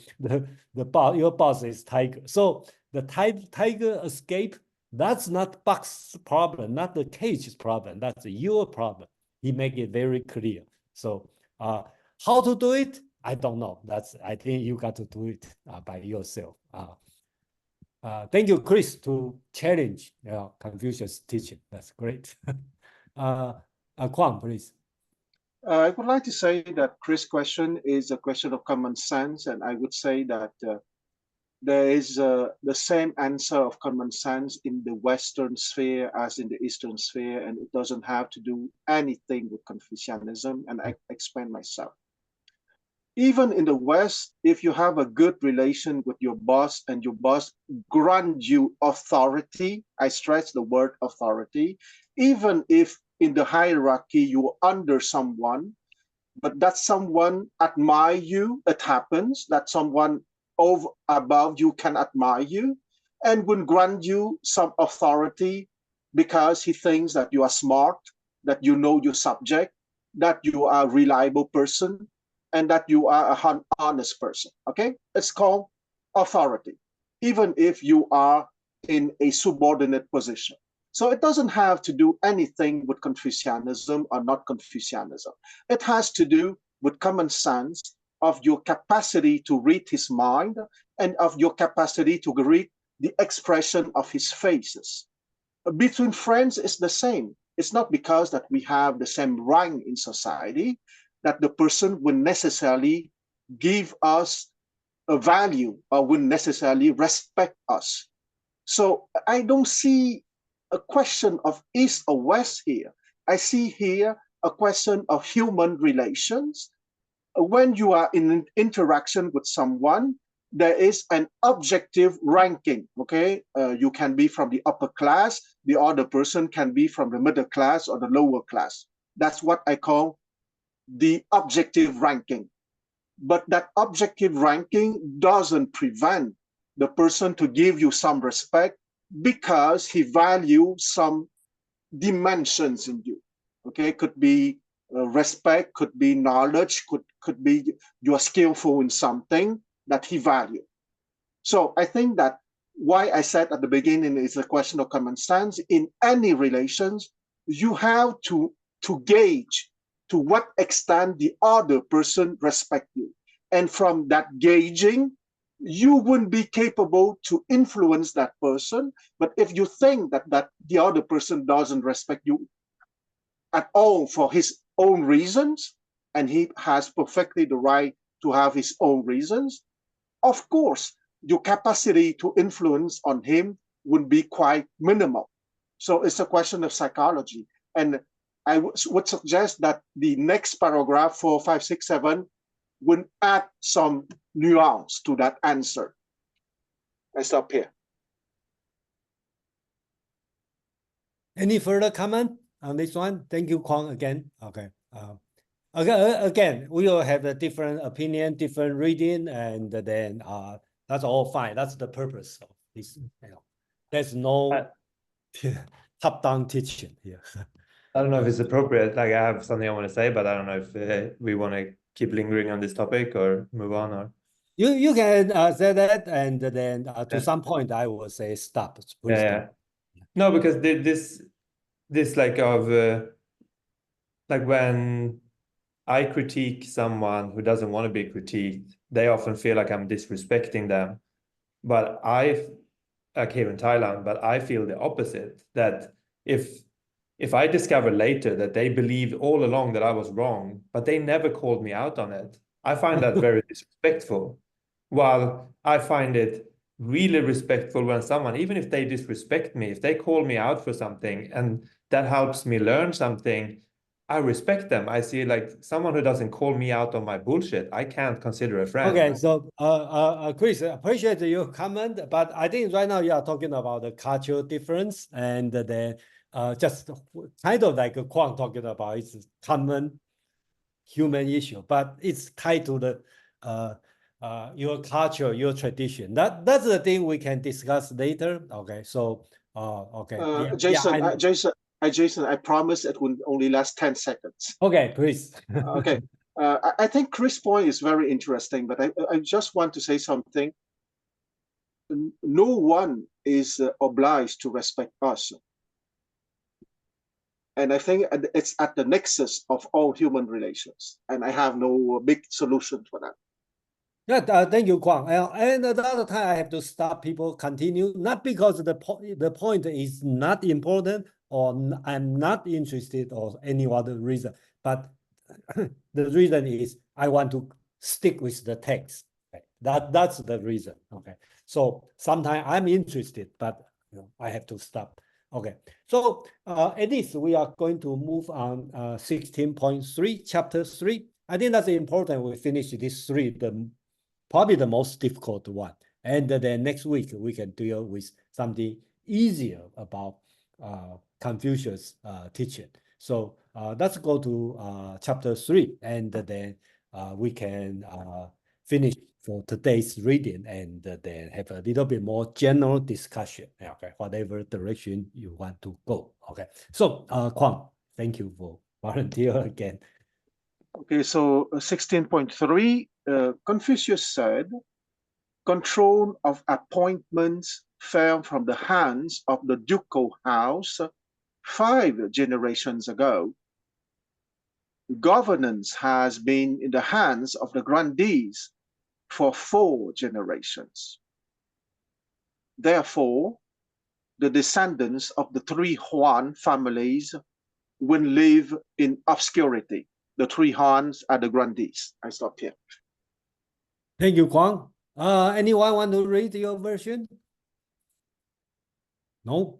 your boss is tiger. So the tiger escape, that's not box problem, not the cage's problem. That's your problem. He make it very clear. So how to do it? I don't know. I think you got to do it by yourself. Thank you, Chris, to challenge Confucius teaching. That's great. Kwang, please. I would like to say that Chris' question is a question of common sense, and I would say that there is the same answer of common sense in the Western sphere as in the Eastern sphere, and it doesn't have to do anything with Confucianism, and I explain myself. Even in the West, if you have a good relation with your boss and your boss grants you authority, I stress the word authority, even if in the hierarchy you're under someone, but that someone admire you, it happens that someone over above you can admire you and will grant you some authority because he thinks that you are smart, that you know your subject, that you are a reliable person, and that you are an honest person. Okay, it's called authority, even if you are in a subordinate position. So it doesn't have to do anything with Confucianism or not Confucianism. It has to do with common sense of your capacity to read his mind and of your capacity to read the expression of his faces. Between friends, it's the same. It's not because that we have the same rank in society that the person will necessarily give us a value or will necessarily respect us. So I don't see a question of East or West here. I see here a question of human relations. When you are in an interaction with someone, there is an objective ranking, okay? You can be from the upper class, the other person can be from the middle class or the lower class. That's what I call the objective ranking. But that objective ranking doesn't prevent the person to give you some respect because he values some dimensions in you. Okay, could be respect, could be knowledge, could be you are skillful in something that he values. So I think that why I said at the beginning is a question of common sense. In any relations, you have to gauge to what extent the other person respects you. And from that gauging, you wouldn't be capable to influence that person. But if you think that the other person doesn't respect you at all for his own reasons, and he has perfectly the right to have his own reasons, of course, your capacity to influence on him would be quite minimal. So it's a question of psychology. And I would suggest that the next paragraph, 4, 5, 6, 7, would add some nuance to that answer. I stop here. Any further comment on this one? Thank you, Kwang, again. Okay. Again, we will have a different opinion, different reading, and then that's all fine. That's the purpose of this. There's no top-down teaching here. I don't know if it's appropriate. Like I have something I want to say, but I don't know if we want to keep lingering on this topic or move on. Or you can say that, and then to some point I will say stop. Please stop. No, because this like of like when I critique someone who doesn't want to be critiqued, they often feel like I'm disrespecting them. But like here in Thailand, but I feel the opposite, that if I discover later that they believed all along that I was wrong, but they never called me out on it, I find that very disrespectful. While I find it really respectful when someone, even if they disrespect me, if they call me out for something and that helps me learn something, I respect them. I see like someone who doesn't call me out on my bullshit, I can't consider a friend. Okay, so Chris, appreciate your comment, but I think right now you are talking about the cultural difference, and then just kind of like Kwang talking about it's common human issue, but it's tied to the your culture, your tradition. That's the thing we can discuss later. Okay, so okay, Jason, I promise it will only last 10 seconds. Okay, please. Okay. I think Chris' point is very interesting, but I just want to say something. No one is obliged to respect us. And I think it's at the nexus of all human relations. And I have no big solution for that. Yeah, thank you, Kwang. And another time I have to stop people continue, not because the point is not important or I'm not interested or any other reason, but the reason is I want to stick with the text. Okay? That's the reason. Okay. So sometimes I'm interested, but I have to stop. Okay. So at least we are going to move on 16.3, chapter 3. I think that's important. We finish this 3, probably the most difficult one. And then next week we can deal with something easier about Confucius teaching. So let's go to chapter 3, and then we can finish for today's reading, and then have a little bit more general discussion. Okay, whatever direction you want to go. Okay, so Kwang, thank you for volunteer again. Okay, so 16.3, Confucius said, control of appointments fell from the hands of the ducal house 5 generations ago. Governance has been in the hands of the grandees for 4 generations. Therefore, the descendants of the 3 Huan families will live in obscurity. The 3 Huans are the grandees. I stop here. Thank you, Kwang. Anyone want to read your version? No?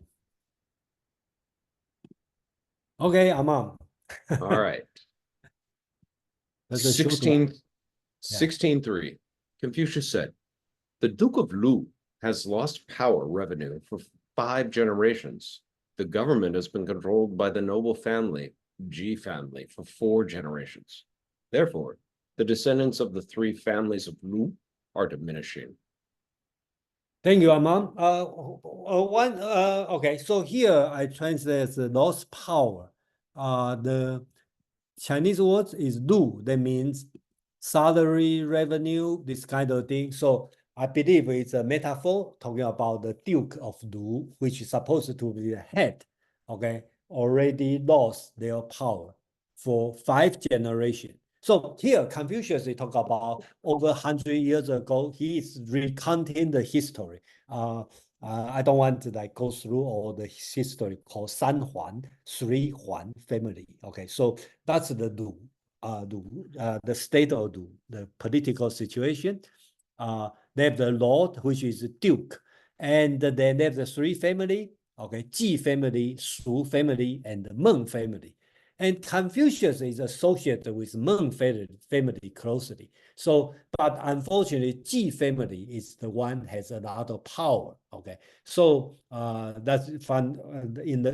Okay, Amam. All right. That's a short one. 16.3. Confucius said, the Duke of Lu has lost power revenue for 5 generations. The government has been controlled by the noble family, Ji family, for 4 generations. Therefore, the descendants of the 3 families of Lu are diminishing. Thank you, Amam. Okay, so here I translate the lost power. The Chinese word is Lu. That means salary, revenue, this kind of thing. So I believe it's a metaphor talking about the Duke of Lu, which is supposed to be the head, okay, already lost their power for 5 generations. So here, Confucius, talk about over 100 years ago. He is recounting the history. I don't want to go through all the history called San Huan, 3 Huan family. Okay, so that's the Lu, the state of Lu, the political situation. They have the Lord, which is Duke, and then they have the 3 family. Okay, Ji family, Su family, and Meng family. And Confucius is associated with Meng family closely. So, but unfortunately, Ji family is the one has a lot of power. Okay, so that's fun.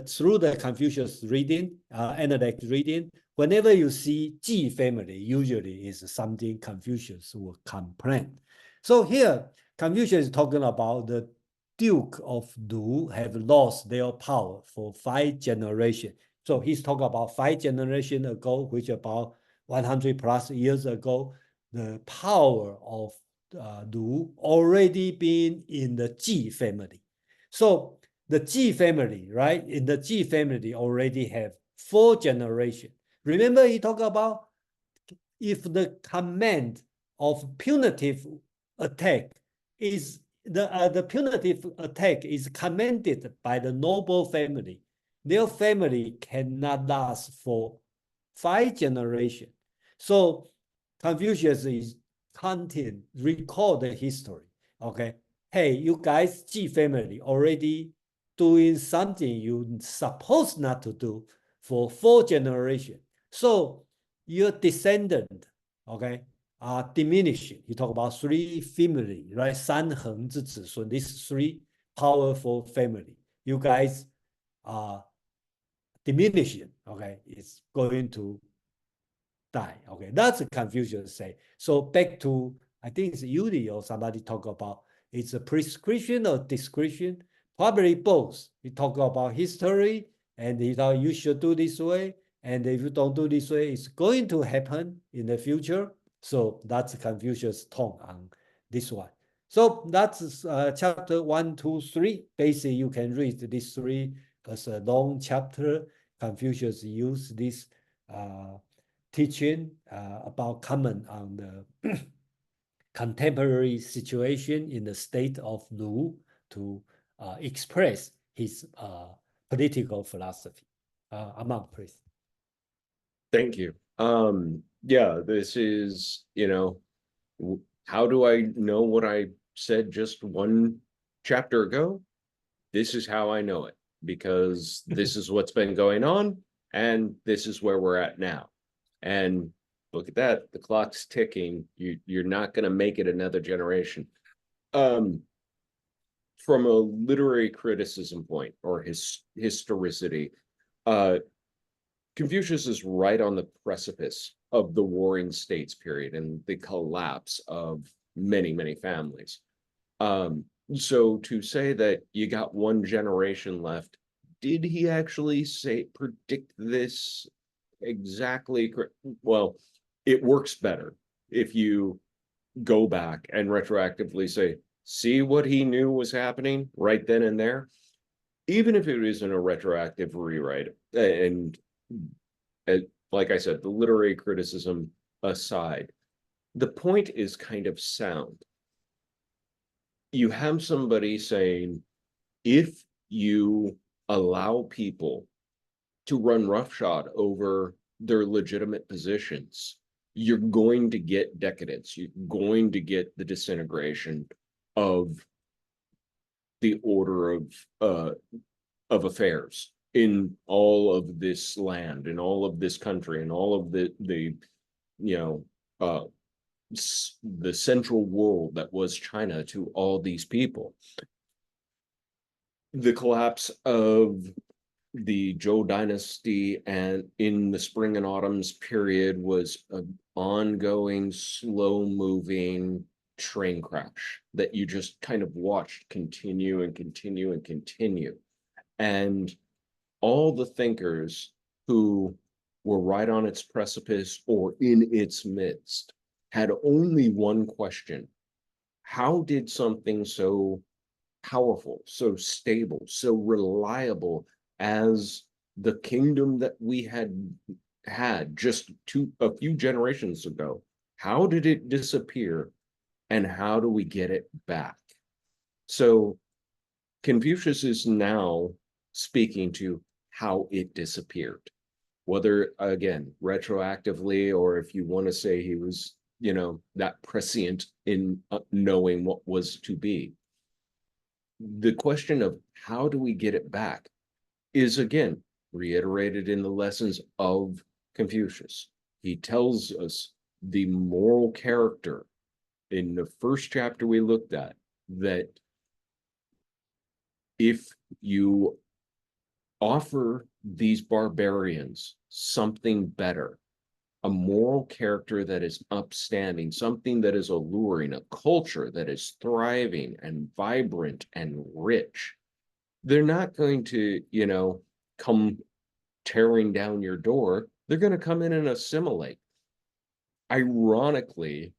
Through the Confucius reading, Analects reading, whenever you see Ji family, usually is something Confucius will complain. So here, Confucius is talking about the Duke of Lu have lost their power for 5 generations. So he's talking about 5 generations ago, which about 100 plus years ago, the power of Lu already been in the Ji family. So the Ji family, right? In the Ji family already have 4 generations. Remember he talked about if the command of punitive attack is the punitive attack is commanded by the noble family, their family cannot last for 5 generations. So Confucius is content record the history. Okay, hey, you guys, Ji family already doing something you supposed not to do for 4 generations. So your descendant, okay, are diminishing. You talk about 3 family, right? 三横之子孙, these 3 powerful family. You guys are diminishing, okay? It's going to die, okay? That's what Confucius say. So back to, I think it's Yuri or somebody talk about, it's a prescription or discretion, probably both. You talk about history and you know you should do this way, and if you don't do this way, it's going to happen in the future. So that's Confucius' tone on this one. So that's chapter 1, 2, 3. Basically, you can read these 3 as a long chapter. Confucius used this teaching about comment on the contemporary situation in the state of Lu to express his political philosophy. Among, please. Thank you. Yeah, this is, you know, how do I know what I said just 1 chapter ago? This is how I know it, because this is what's been going on, and this is where we're at now. And look at that, the clock's ticking. You're not going to make it another generation. From a literary criticism point or historicity, Confucius is right on the precipice of the Warring States period and the collapse of many, many families. So to say that you got 1 generation left, did he actually predict this exactly? Well, it works better if you go back and retroactively say, see what he knew was happening right then and there, even if it isn't a retroactive rewrite. And like I said, the literary criticism aside, the point is kind of sound. You have somebody saying, if you allow people to run roughshod over their legitimate positions, you're going to get decadence. You're going to get the disintegration of the order of affairs in all of this land, in all of this country, and all of the you know the central world that was China to all these people. The collapse of the Zhou dynasty and in the spring and autumn's period was an ongoing, slow-moving train crash that you just kind of watched continue and continue and continue. And all the thinkers who were right on its precipice or in its midst had only one question: how did something so powerful, so stable, so reliable as the kingdom that we had just a few generations ago, how did it disappear, and how do we get it back? So Confucius is now speaking to how it disappeared, whether, again, retroactively, or if you want to say he was, you know, that prescient in knowing what was to be. The question of how do we get it back is, again, reiterated in the lessons of Confucius. He tells us the moral character in the first chapter we looked at, that if you offer these barbarians something better, a moral character that is upstanding, something that is alluring, a culture that is thriving and vibrant and rich, they're not going to, you know, come tearing down your door. They're going to come in and assimilate. Ironically,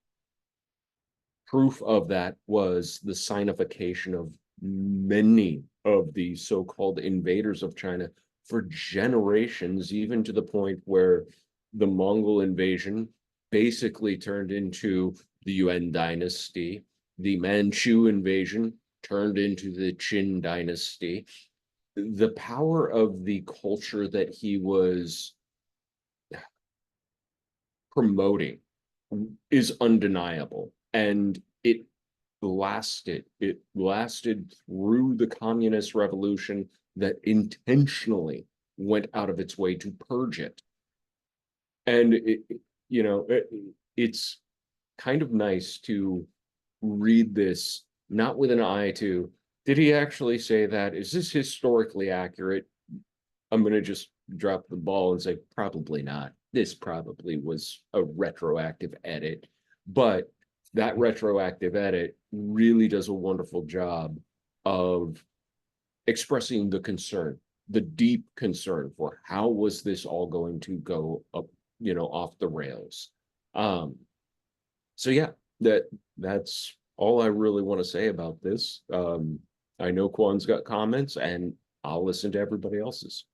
proof of that was the signification of many of these so-called invaders of China for generations, even to the point where the Mongol invasion basically turned into the Yuan dynasty. The Manchu invasion turned into the Qin dynasty. The power of the culture that he was promoting is undeniable, and it lasted through the communist revolution that intentionally went out of its way to purge it. And it's kind of nice to read this not with an eye to, did he actually say that? Is this historically accurate? I'm going to just drop the ball and say, probably not. This probably was a retroactive edit, but that retroactive edit really does a wonderful job of expressing the concern, the deep concern for how was this all going to go up, off the rails. So yeah, that's all I really want to say about this. I know Kwan's got comments, and I'll listen to everybody else's.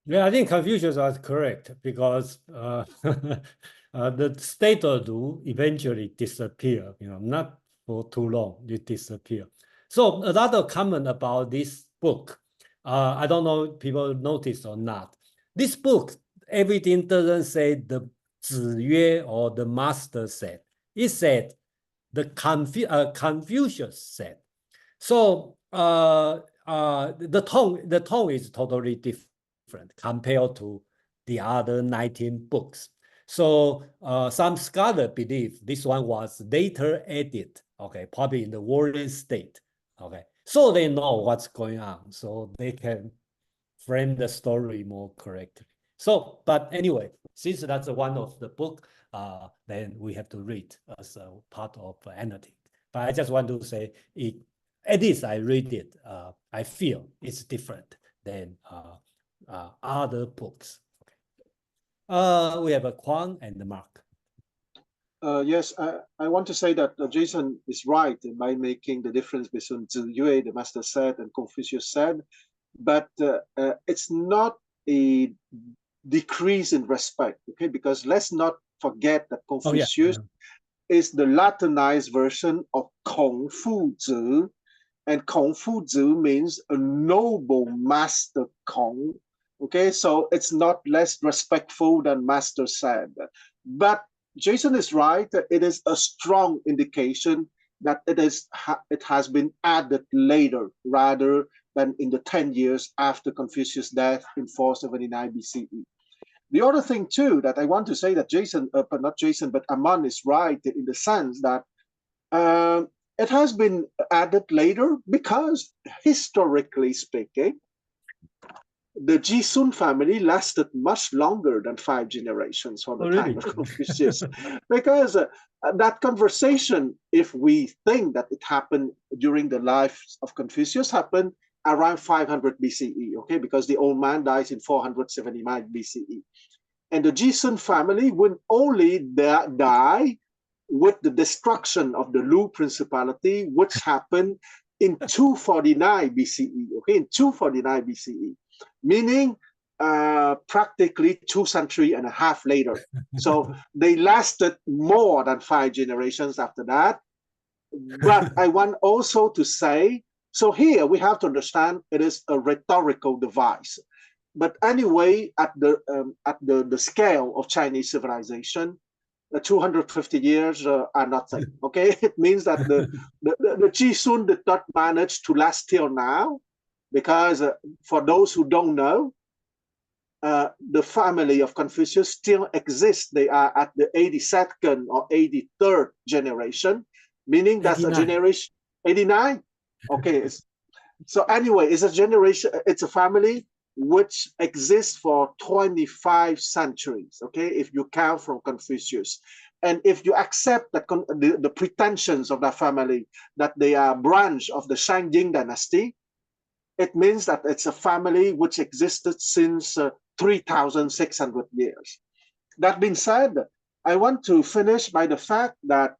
Yeah, I think Confucius was correct, because the statehood eventually disappear, not for too long, it disappear. So another comment about this book, I don't know if people noticed or not. This book, everything doesn't say the 子曰 or the master said. It said the Confucius said. So the tone is totally different compared to the other 19 books. So some scholars believe this one was later added, okay, probably in the warring state, okay, so they know what's going on, so they can frame the story more correctly. So, but anyway, since that's one of the book, then we have to read as a part of anything. But I just want to say, at least I read it, I feel it's different than other books. Okay. We have a Kwan and Mark. Yes, I want to say that Jason is right by making the difference between 子曰, the master said, and Confucius said, but it's not a decrease in respect, okay? Because let's not forget that Confucius is the Latinized version of 孔夫子, and 孔夫子 means a noble master Kong, okay? So it's not less respectful than master said. But Jason is right, it is a strong indication that it has been added later rather than in the 10 years after Confucius' death in 479 BCE. The other thing too that I want to say that but Aman is right in the sense that it has been added later because historically speaking, the Jisun family lasted much longer than 5 generations from the time of Confucius. Because that conversation, if we think that it happened during the life of Confucius, happened around 500 BCE, okay? Because the old man dies in 479 BCE. And the Jisun family would only die with the destruction of the Lu Principality, which happened in 249 BCE, okay? In 249 BCE. Meaning practically 2.5 centuries later. So they lasted more than 5 generations after that. But I want also to say, so here we have to understand it is a rhetorical device. But anyway, at the scale of Chinese civilization, 250 years are nothing, okay? It means that the Jisun did not manage to last till now, because for those who don't know, the family of Confucius still exists. They are at the 82nd or 83rd generation, meaning that's 89. A generation, 89? Okay, so anyway, it's a generation, it's a family which exists for 25 centuries, okay, if you count from Confucius. And if you accept that the pretensions of that family, that they are a branch of the Shang dynasty, it means that it's a family which existed since 3,600 years. That being said, I want to finish by the fact that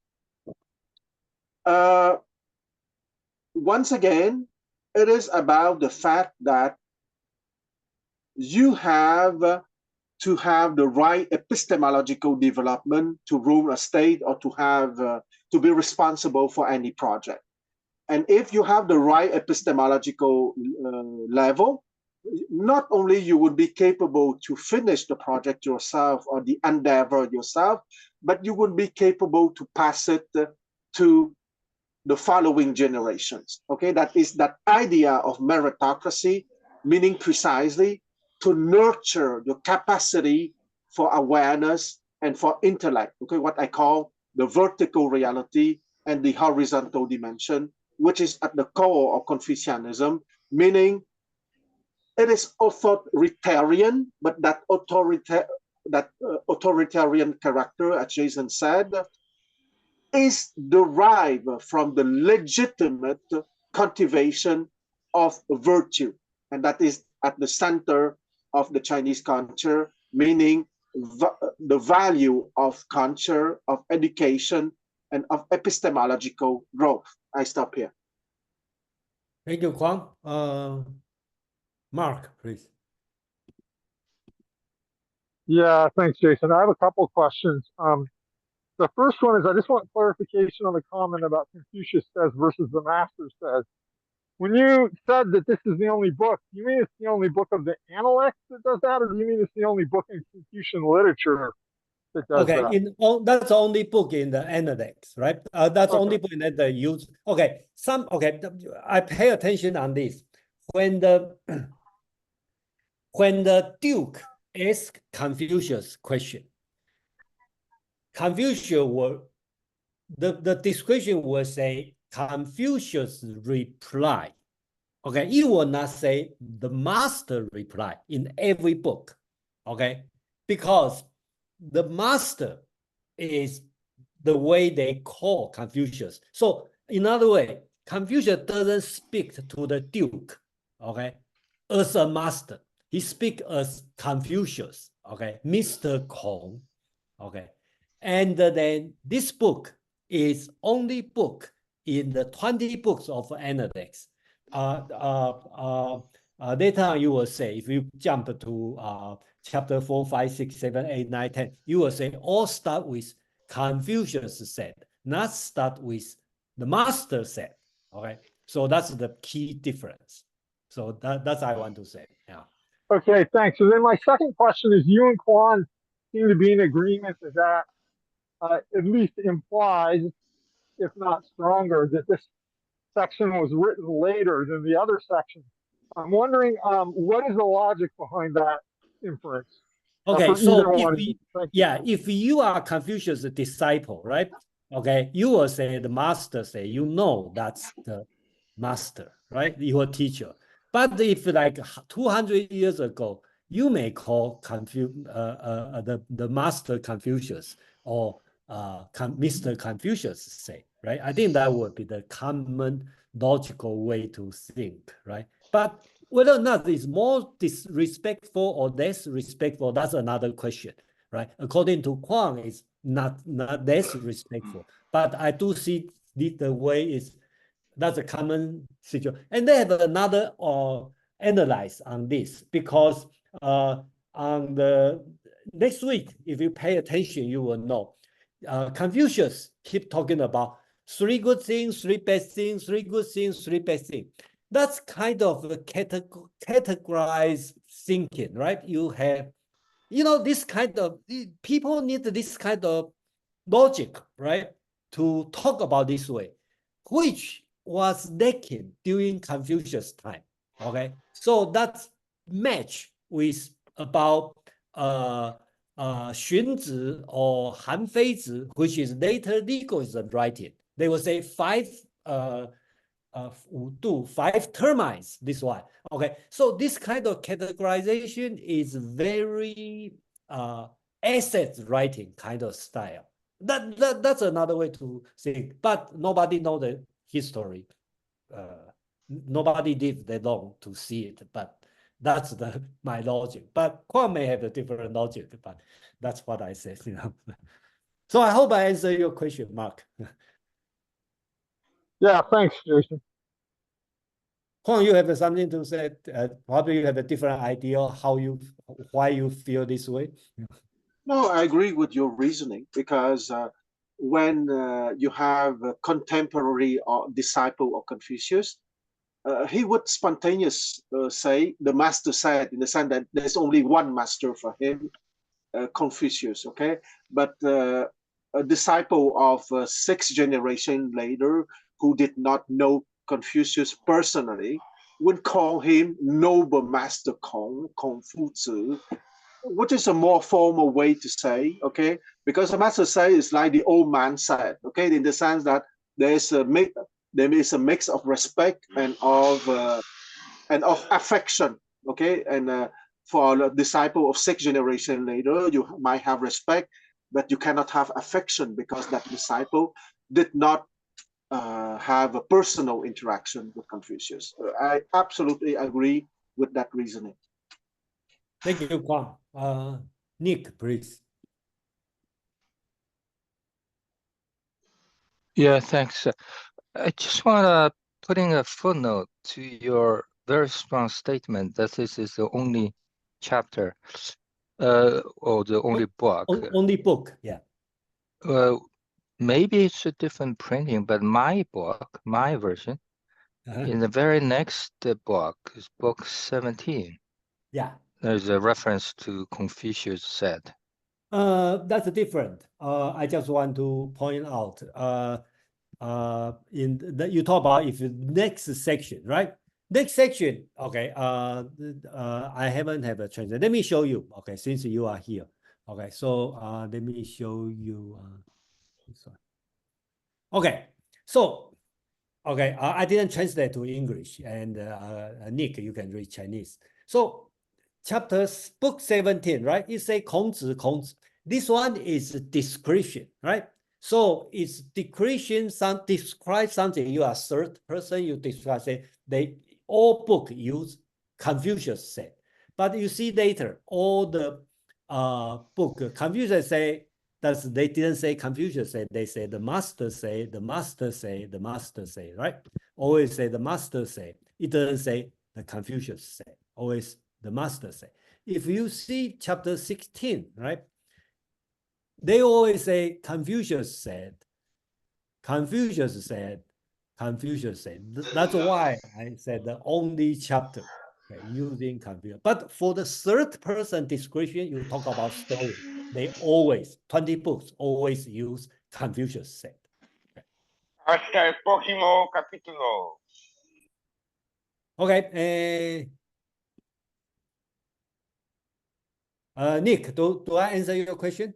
once again, it is about the fact that you have to have the right epistemological development to rule a state or to have to be responsible for any project. And if you have the right epistemological level, not only you would be capable to finish the project yourself or the endeavor yourself, but you would be capable to pass it to the following generations. Okay, that is that idea of meritocracy, meaning precisely to nurture your capacity for awareness and for intellect. Okay, what I call the vertical reality and the horizontal dimension, which is at the core of Confucianism, meaning it is authoritarian, but that authoritarian character, as Jason said, is derived from the legitimate cultivation of virtue. And that is at the center of the Chinese culture, meaning the value of culture, of education, and of epistemological growth. I stop here. Thank you, Kwang. Mark, please. Yeah, thanks, Jason. I have a couple of questions. The first one is I just want clarification on the comment about Confucius says versus the master says. When you said that this is the only book, do you mean it's the only book of the Analects that does that, or do you mean it's the only book in Confucian literature that does that? Okay, that's the only book in the Analects, right? That's the only book that they use. Okay, I pay attention on this. When the Duke asked Confucius question, Confucius will the description will say Confucius reply. Okay, it will not say the master reply in every book. Okay, because the master is the way they call Confucius. So in other words, Confucius doesn't speak to the Duke, okay, as a master. He speaks as Confucius, okay, Mr. Kong, okay. And then this book is only book in the 20 books of Analects. Later on you will say, if you jump to chapter 4, 5, 6, 7, 8, 9, 10, you will say all start with Confucius said, not start with the master said. Okay, so that's the key difference. So that's I want to say. Yeah. Okay, thanks. So then my second question is, you and Quan seem to be in agreement that at least implies, if not stronger, that this section was written later than the other section. I'm wondering, what is the logic behind that inference? Okay, so if you are Confucius' disciple, right? Okay, you will say the master say, you know that's the master, right? Your teacher. But if like 200 years ago, you may call the master Confucius or Mr. Confucius say, right? I think that would be the common logical way to think, right? But whether or not it's more disrespectful or less respectful, that's another question, right? According to Kwang, it's not less respectful. But I do see the way is that's a common situation. And they have another analyze on this because on the next week, if you pay attention, you will know. Confucius keep talking about 3 good things, 3 bad things, 3 good things, 3 bad things. That's kind of a categorized thinking, right? You have, this kind of, people need this kind of logic, right? To talk about this way, which was lacking during Confucius' time, okay? So that's match with about Xunzi or Han Feizi, which is later legalism writing. They will say 5 5 termites, this one. Okay, so this kind of categorization is very asset writing kind of style. That's another way to think, but nobody know the history. Nobody lived that long to see it, but that's my logic. But Kwame may have a different logic, but that's what I said, you know. So I hope I answered your question, Mark. Yeah, thanks, Jason. Kwame, you have something to say? Probably you have a different idea why you feel this way. No, I agree with your reasoning because when you have a contemporary or disciple of Confucius, he would spontaneously say, the master said, in the sense that there's only one master for him, Confucius, okay? But a disciple of 6 generations later who did not know Confucius personally would call him noble master Confucius, which is a more formal way to say, okay? Because the master say is like the old man said, okay? In the sense that there is a mix of respect and of affection, okay? And for a disciple of 6 generations later, you might have respect, but you cannot have affection because that disciple did not have a personal interaction with Confucius. I absolutely agree with that reasoning. Thank you, Kwame. Nick, please. Yeah, thanks. I just want to put in a footnote to your very strong statement that this is the only chapter, or the only book. Only book, yeah. Maybe it's a different printing, but my book, my version, in the very next book is book 17. Yeah. There's a reference to Confucius said. That's different. I just want to point out. You talk about if next section, right? Next section, okay. I haven't have a translation. Let me show you. Okay, since you are here. Okay, so let me show you. Okay, so okay, I didn't translate to English, and Nick, you can read Chinese. So book 17, right? It say 孔子, Kongzi. This one is description, right? So it's description, describe something. You are third person, you describe, say, all book use Confucius said. But you see later, all the book, Confucius say, they didn't say Confucius said, they say the master say, the master say, the master say, right? Always say the master say. It doesn't say the Confucius say, always the master say. If you see chapter 16, right? They always say Confucius said, Confucius said, Confucius said. That's why I said the only chapter, okay, using Confucius. But for the third person description, you talk about story. They always, 20 books, always use Confucius said. Hasta el próximo capítulo. Okay. Nick, do I answer your question?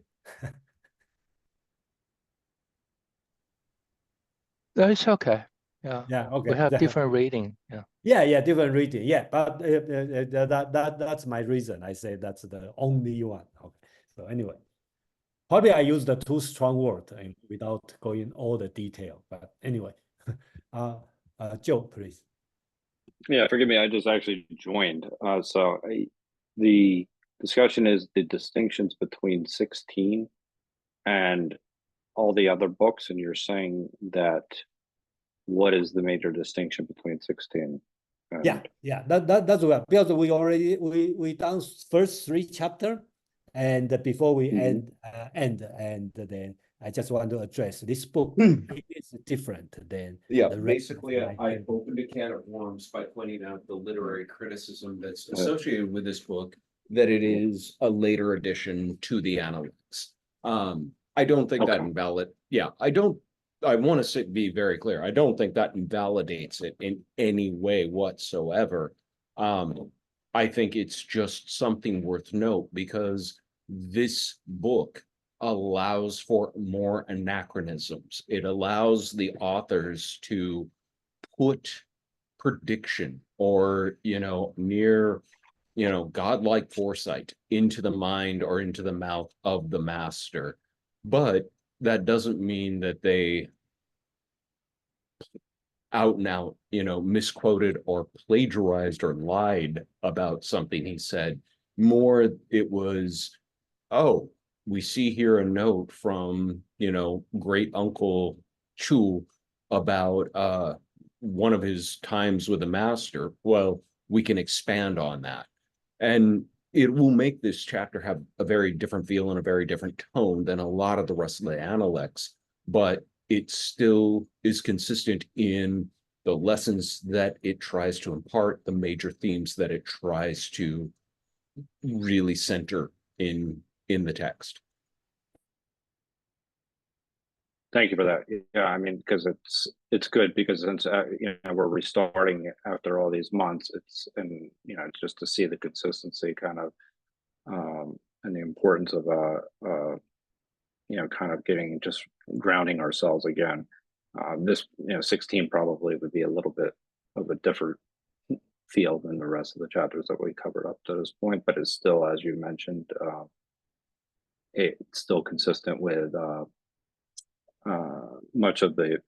No, it's okay. Yeah. Yeah. Okay. We have different reading. Yeah. Yeah, different reading. Yeah, but that's my reason. I say that's the only one. Okay. So anyway, probably I used the too strong word without going all the detail. But anyway, Joe, please. Yeah, forgive me. I just actually joined. The discussion is the distinctions between 16 and all the other books, and you're saying that what is the major distinction between 16? Yeah, that's well, because we done first 3 chapter, and before we end, and then I just want to address this book is different than basically I opened a can of worms by pointing out the literary criticism that's associated with this book, that it is a later addition to the Analects. I don't think that I want to be very clear. I don't think that invalidates it in any way whatsoever. I think it's just something worth note because this book allows for more anachronisms. It allows the authors to put prediction or, near, godlike foresight into the mind or into the mouth of the master. But that doesn't mean that they out and out, misquoted or plagiarized or lied about something he said. More, it was, oh, we see here a note from, great uncle Chu about one of his times with the master. Well, we can expand on that. And it will make this chapter have a very different feel and a very different tone than a lot of the rest of the Analects, but it still is consistent in the lessons that it tries to impart, the major themes that it tries to really center in the text. Thank you for that. Yeah, I mean, because it's good because since we're restarting after all these months, it's just to see the consistency kind of and the importance of kind of getting just grounding ourselves again. This 16 probably would be a little bit of a different feel than the rest of the chapters that we covered up to this point, but it's still, as you mentioned, it's still consistent with much of the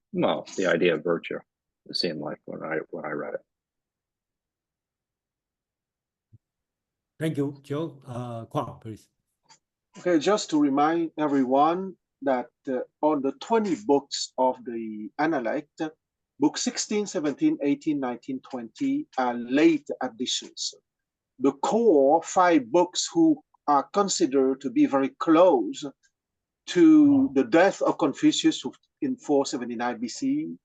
idea of virtue. It seemed like when I read it. Thank you, Joe. Kwang, please. Okay, just to remind everyone that on the 20 books of the Analect, book 16, 17, 18, 19, 20 are late additions. The core 5 books who are considered to be very close to the death of Confucius in 479 BC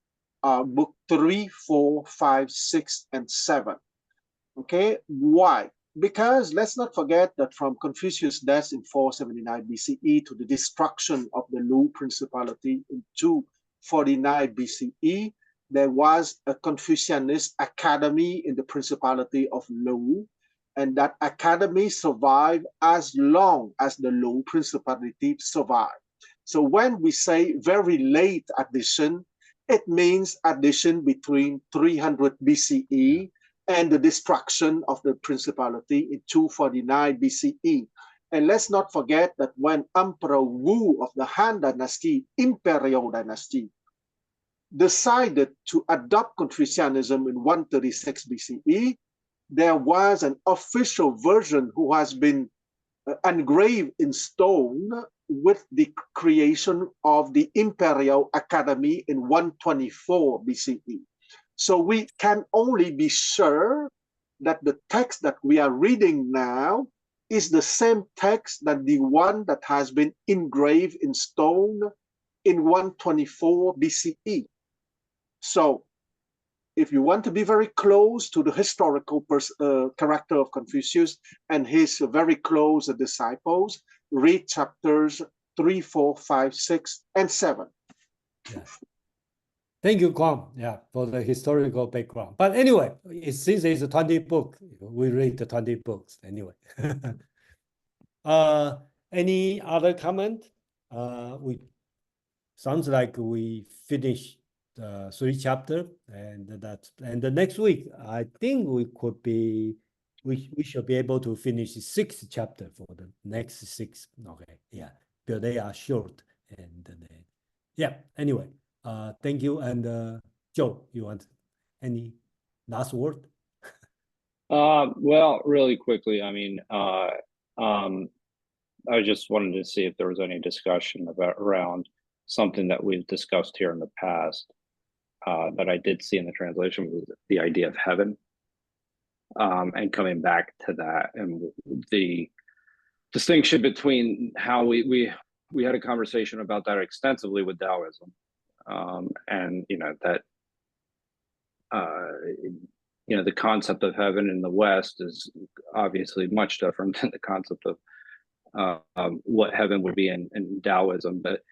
are book 3, 4, 5, 6, and 7. Okay, why? Because let's not forget that from Confucius' death in 479 BCE to the destruction of the Lu Principality in 249 BCE, there was a Confucianist academy in the Principality of Lu, and that academy survived as long as the Lu Principality survived. So when we say very late addition, it means addition between 300 BCE and the destruction of the principality in 249 BCE. And let's not forget that when Emperor Wu of the Han Dynasty, Imperial Dynasty, decided to adopt Confucianism in 136 BCE, there was an official version who has been engraved in stone with the creation of the Imperial Academy in 124 BCE. So we can only be sure that the text that we are reading now is the same text that the one that has been engraved in stone in 124 BCE. So if you want to be very close to the historical character of Confucius and his very close disciples, read chapters 3, 4, 5, 6, and 7. Yeah. Thank you, Kwang, for the historical background. But anyway, since it's a 20 book, we read the 20 books anyway. Any other comment? Sounds like we finished 3 chapters, and the next week I think we should be able to finish 6 chapters for the next 6. Okay, because they are short, and anyway. Thank you. And Joe, you want any last word? Well, really quickly, I mean, I just wanted to see if there was any discussion around something that we've discussed here in the past that I did see in the translation was the idea of heaven, and coming back to that and the distinction between how we had a conversation about that extensively with Taoism. And that the concept of heaven in the West is obviously much different than the concept of what heaven would be in Taoism. But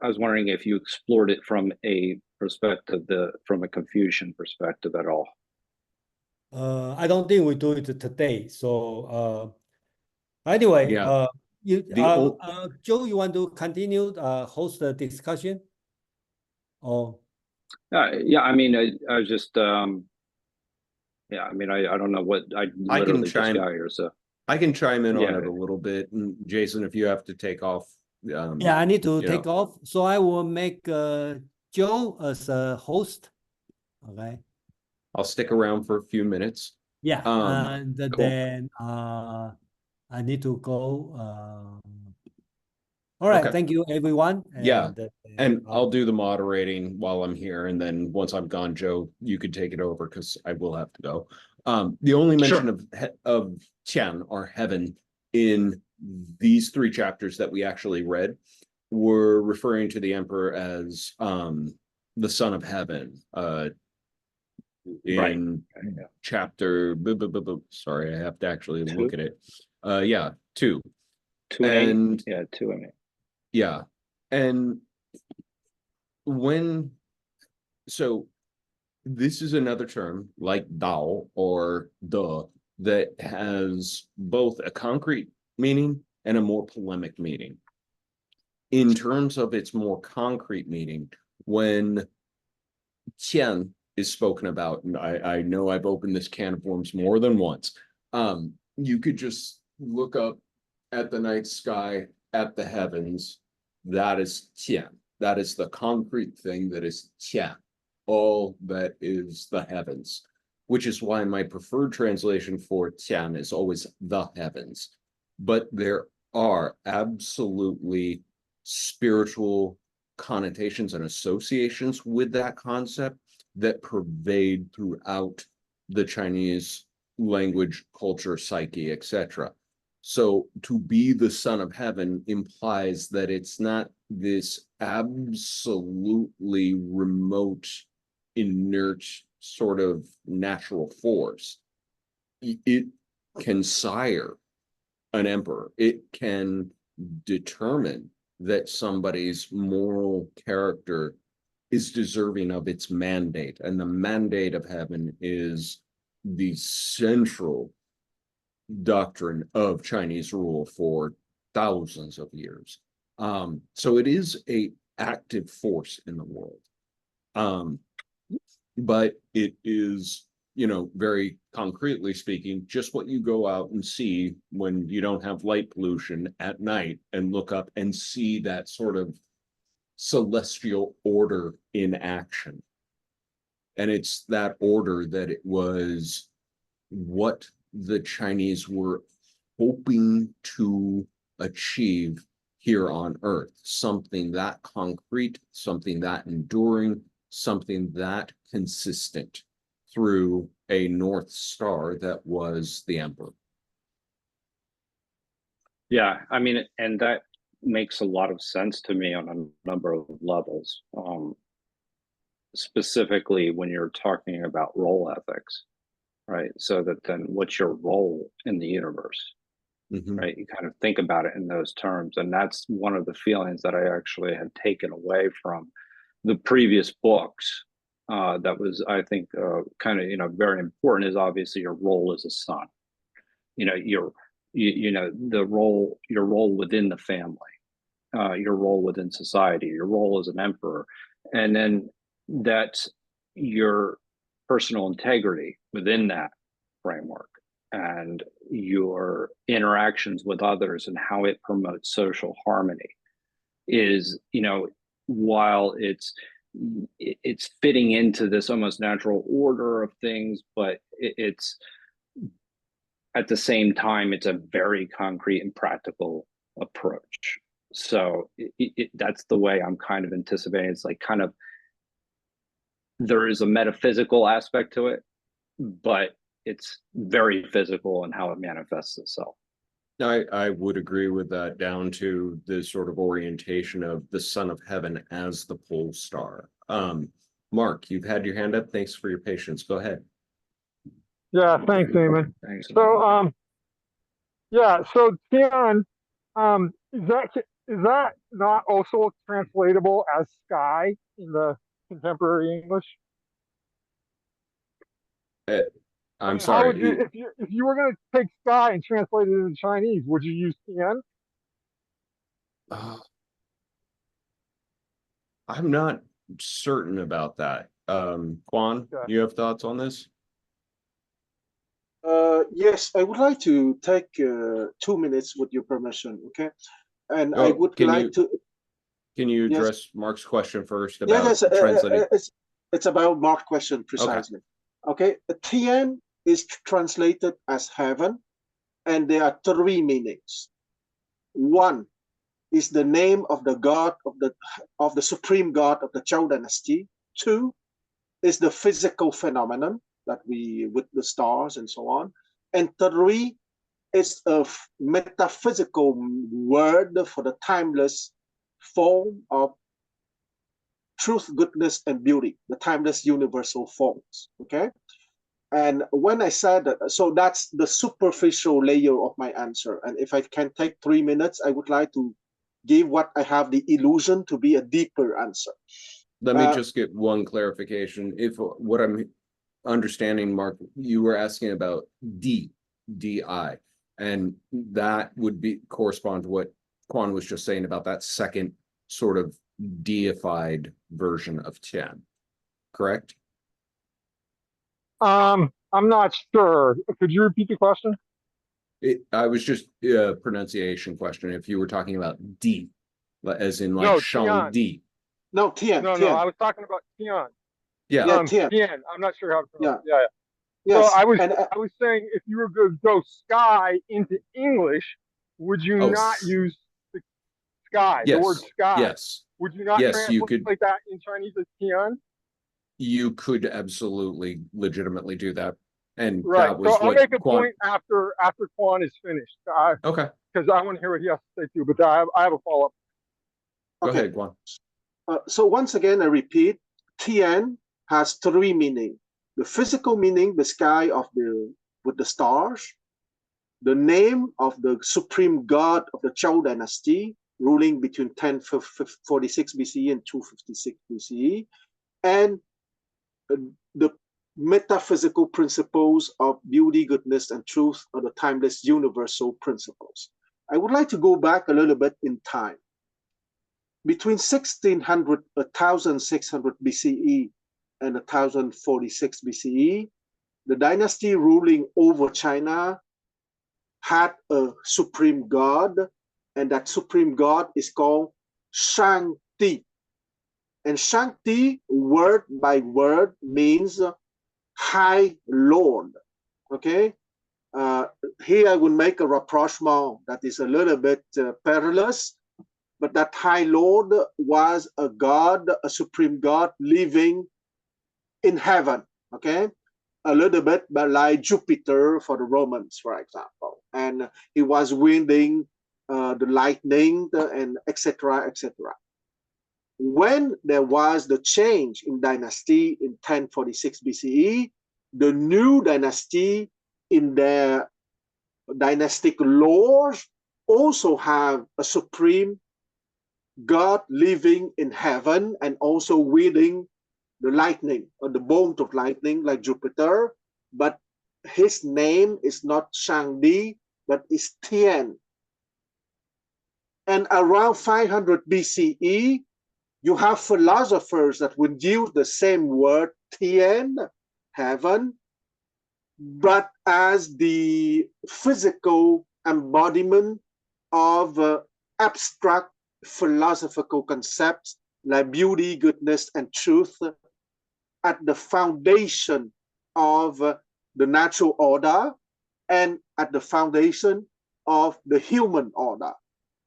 I was wondering if you explored it from a perspective, from a Confucian perspective at all. I don't think we do it today. So anyway, Joe, you want to continue host the discussion? Oh, Yeah, I mean, I was just, yeah, I mean, I don't know what, I literally just got here, so. I can chime in on Yeah. it a little bit. And Jason, if you have to take off. Yeah, I need to take off. So I will make Joe as a host. Okay. I'll stick around for a few minutes. Yeah, and cool. then I need to go. All right, Okay. thank you, everyone. Yeah, and I'll do the moderating while I'm here, and then once I'm gone, Joe, you could take it over because I will have to go. The only mention of Tian or heaven in these 3 chapters that we actually read were referring to the emperor as the son of heaven. In chapter, sorry, I have to actually look at it. Yeah, 2. 2 and 8. Yeah, 2 and 8. Yeah, and so this is another term like Dao or De that has both a concrete meaning and a more polemic meaning. In terms of its more concrete meaning, when Qian is spoken about, and I know I've opened this can of worms more than once, you could just look up at the night sky, at the heavens. That is Qian. That is the concrete thing that is Qian. All that is the heavens, which is why my preferred translation for Qian is always the heavens. But there are absolutely spiritual connotations and associations with that concept that pervade throughout the Chinese language, culture, psyche, etc. So to be the son of heaven implies that it's not this absolutely remote, inert sort of natural force. It can sire an emperor. It can determine that somebody's moral character is deserving of its mandate. And the mandate of heaven is the central doctrine of Chinese rule for thousands of years. So it is a active force in the world. But it is, very concretely speaking, just what you go out and see when you don't have light pollution at night and look up and see that sort of celestial order in action. And it's that order that it was what the Chinese were hoping to achieve here on Earth. Something that concrete, something that enduring, something that consistent through a North Star that was the emperor. Yeah, I mean, and that makes a lot of sense to me on a number of levels. Specifically when you're talking about role ethics, right? So that then what's your role in the universe, right? You kind of think about it in those terms. And that's one of the feelings that I actually had taken away from the previous books. That was, I think, kind of, very important is obviously your role as a son. Your role within the family, your role within society, your role as an emperor, and then that's your personal integrity within that framework and your interactions with others and how it promotes social harmony is, while it's fitting into this almost natural order of things, but it's at the same time, it's a very concrete and practical approach. So that's the way I'm kind of anticipating. It's like kind of, there is a metaphysical aspect to it, but it's very physical in how it manifests itself. I would agree with that, down to the sort of orientation of the son of heaven as the pole star. Mark, you've had your hand up. Thanks for your patience. Go ahead. Yeah, thanks, Eamon. Thanks. So, so Tian, is that not also translatable as sky in the contemporary English? I'm How sorry. would you, if you were going to take sky and translate it into Chinese, would you use Tian? I'm not certain about that. Quan, Okay. you have thoughts on this? Yes, I would like to take 2 minutes with your permission, okay? And I Oh, would can like you to, can you yes, address Mark's question first yes, about yes, translating? it's about Mark's question precisely. Okay, Tian is translated as heaven, and there are three meanings. One is the name of the god of the supreme god of the Zhou dynasty. Two is the physical phenomenon that we with the stars and so on. And three is a metaphysical word for the timeless form of truth, goodness, and beauty, the timeless universal forms. Okay. And when I said that, so that's the superficial layer of my answer. And if I can take 3 minutes, I would like to give what I have the illusion to be a deeper answer. Let me just get one clarification. If what I'm understanding, Mark, you were asking about DI, and that would be correspond to what Quan was just saying about that second sort of deified version of Tian, correct? I'm not sure. Could you repeat the question? I was just a pronunciation question. If you were talking about D, as in like No, Shang Tian. Di. No, Tian. No, Tian. I was talking about Tian. Yeah. Yeah, Tian. Tian. I'm not sure how to pronounce it. Yeah. Yes. So I and, was saying, if you were going to go sky into English, would you not use the sky, the word sky? Yes. Would you not Yes, you translate could. that in Chinese as Tian? You could absolutely legitimately do that. And Right. that was So I'll what make a Quan. point after Quan is finished. Okay. Because I want to hear what he has to say too. But I have a follow up. Go ahead, Quan. So once again, I repeat, Tian has three meanings. The physical meaning, the sky with the stars. The name of the supreme god of the Zhou dynasty, ruling between 1046 BCE and 256 BCE. And the metaphysical principles of beauty, goodness, and truth are the timeless universal principles. I would like to go back a little bit in time. Between 1600 BCE and 1046 BCE, the dynasty ruling over China had a supreme god, and that supreme god is called Shang-Ti. And Shang-Ti, word by word, means High Lord. Okay? Here I will make a rapprochement that is a little bit perilous, but that High Lord was a god, a supreme god living in heaven. Okay? A little bit like Jupiter for the Romans, for example. And he was wielding the lightning and etc., etc. When there was the change in dynasty in 1046 BCE, the new dynasty in their dynastic laws also have a supreme God living in heaven and also wielding the lightning or the bolt of lightning like Jupiter, but his name is not Shangdi, but is Tian. And around 500 BCE, you have philosophers that would use the same word, Tian, heaven, but as the physical embodiment of abstract philosophical concepts like beauty, goodness, and truth at the foundation of the natural order and at the foundation of the human order.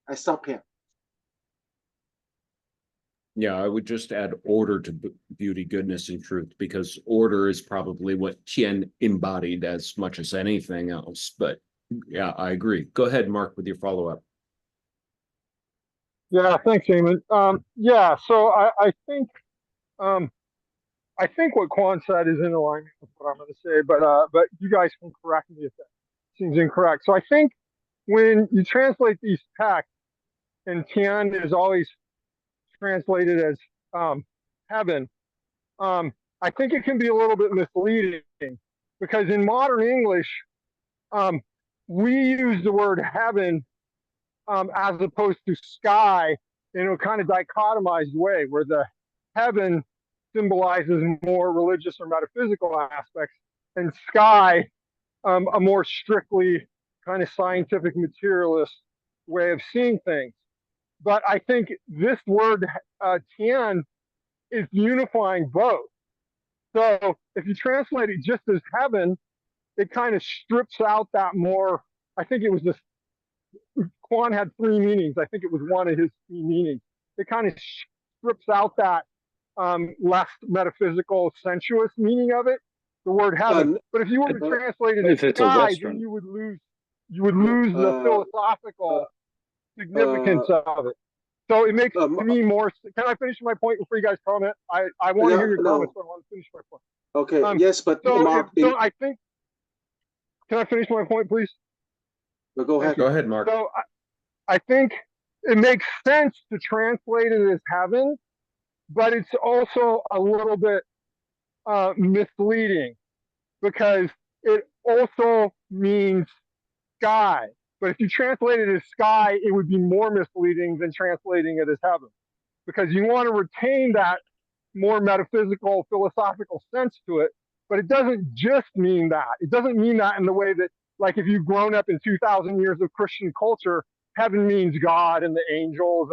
I stop here. Yeah, I would just add order to beauty, goodness, and truth, because order is probably what Tian embodied as much as anything else. But yeah, I agree. Go ahead, Mark, with your follow-up. Yeah, thanks, Eamon. Yeah, so I think what Quan said is in alignment with what I'm going to say, but you guys can correct me if that seems incorrect. So I think when you translate these texts, and Tian is always translated as heaven, I think it can be a little bit misleading because in modern English, we use the word heaven as opposed to sky in a kind of dichotomized way, where the heaven symbolizes more religious or metaphysical aspects, and sky, a more strictly kind of scientific materialist way of seeing things. But I think this word, tian, is unifying both. So if you translate it just as heaven, it kind of strips out that more, I think it was this, Quan had 3 meanings. I think it was one of his 3 meanings. It kind of strips out that less metaphysical, sensuous meaning of it, the word heaven. But if you were to translate it as if it's a sky, Western, then you would lose the philosophical significance of it. So it makes to me more. Can I finish my point before you guys comment? I want to hear your comments, but I want to finish my point. Okay. Yes, but Mark. So I think. Can I finish my point, please? Go ahead. Go ahead, Mark. So I think it makes sense to translate it as heaven, but it's also a little bit misleading because it also means sky. But if you translate it as sky, it would be more misleading than translating it as heaven, because you want to retain that more metaphysical, philosophical sense to it. But it doesn't just mean that. It doesn't mean that in the way that, like, if you've grown up in 2,000 years of Christian culture, heaven means God and the angels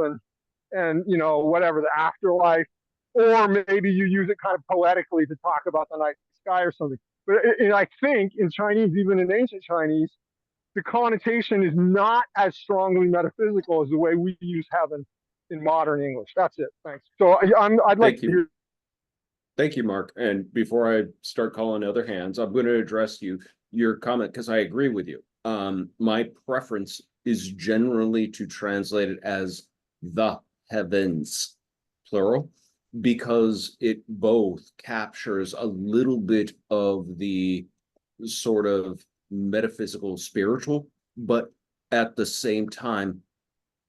and you know, whatever, the afterlife. Or maybe you use it kind of poetically to talk about the night sky or something. But I think in Chinese, even in ancient Chinese, the connotation is not as strongly metaphysical as the way we use heaven in modern English. That's it. Thanks. So I'd like to hear. Thank you, Mark. And before I start calling other hands, I'm going to address your comment because I agree with you. My preference is generally to translate it as the heavens, plural, because it both captures a little bit of the sort of metaphysical, spiritual, but at the same time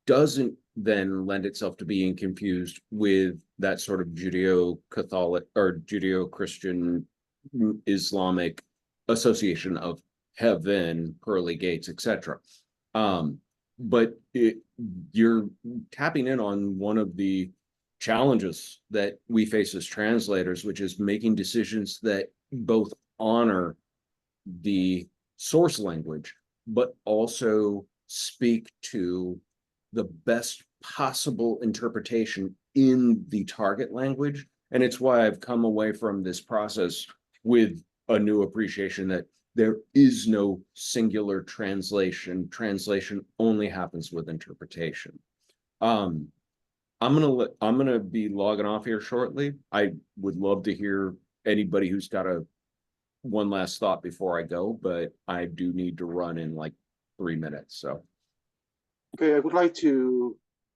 doesn't then lend itself to being confused with that sort of Judeo-Catholic or Judeo-Christian Islamic association of heaven, pearly gates, etc. But you're tapping in on one of the challenges that we face as translators, which is making decisions that both honor the source language, but also speak to the best possible interpretation in the target language. And it's why I've come away from this process with a new appreciation that there is no singular translation. Translation only happens with interpretation. I'm gonna be logging off here shortly. I would love to hear anybody who's got one last thought before I go, but I do need to run in like 3 minutes. So okay, I would like to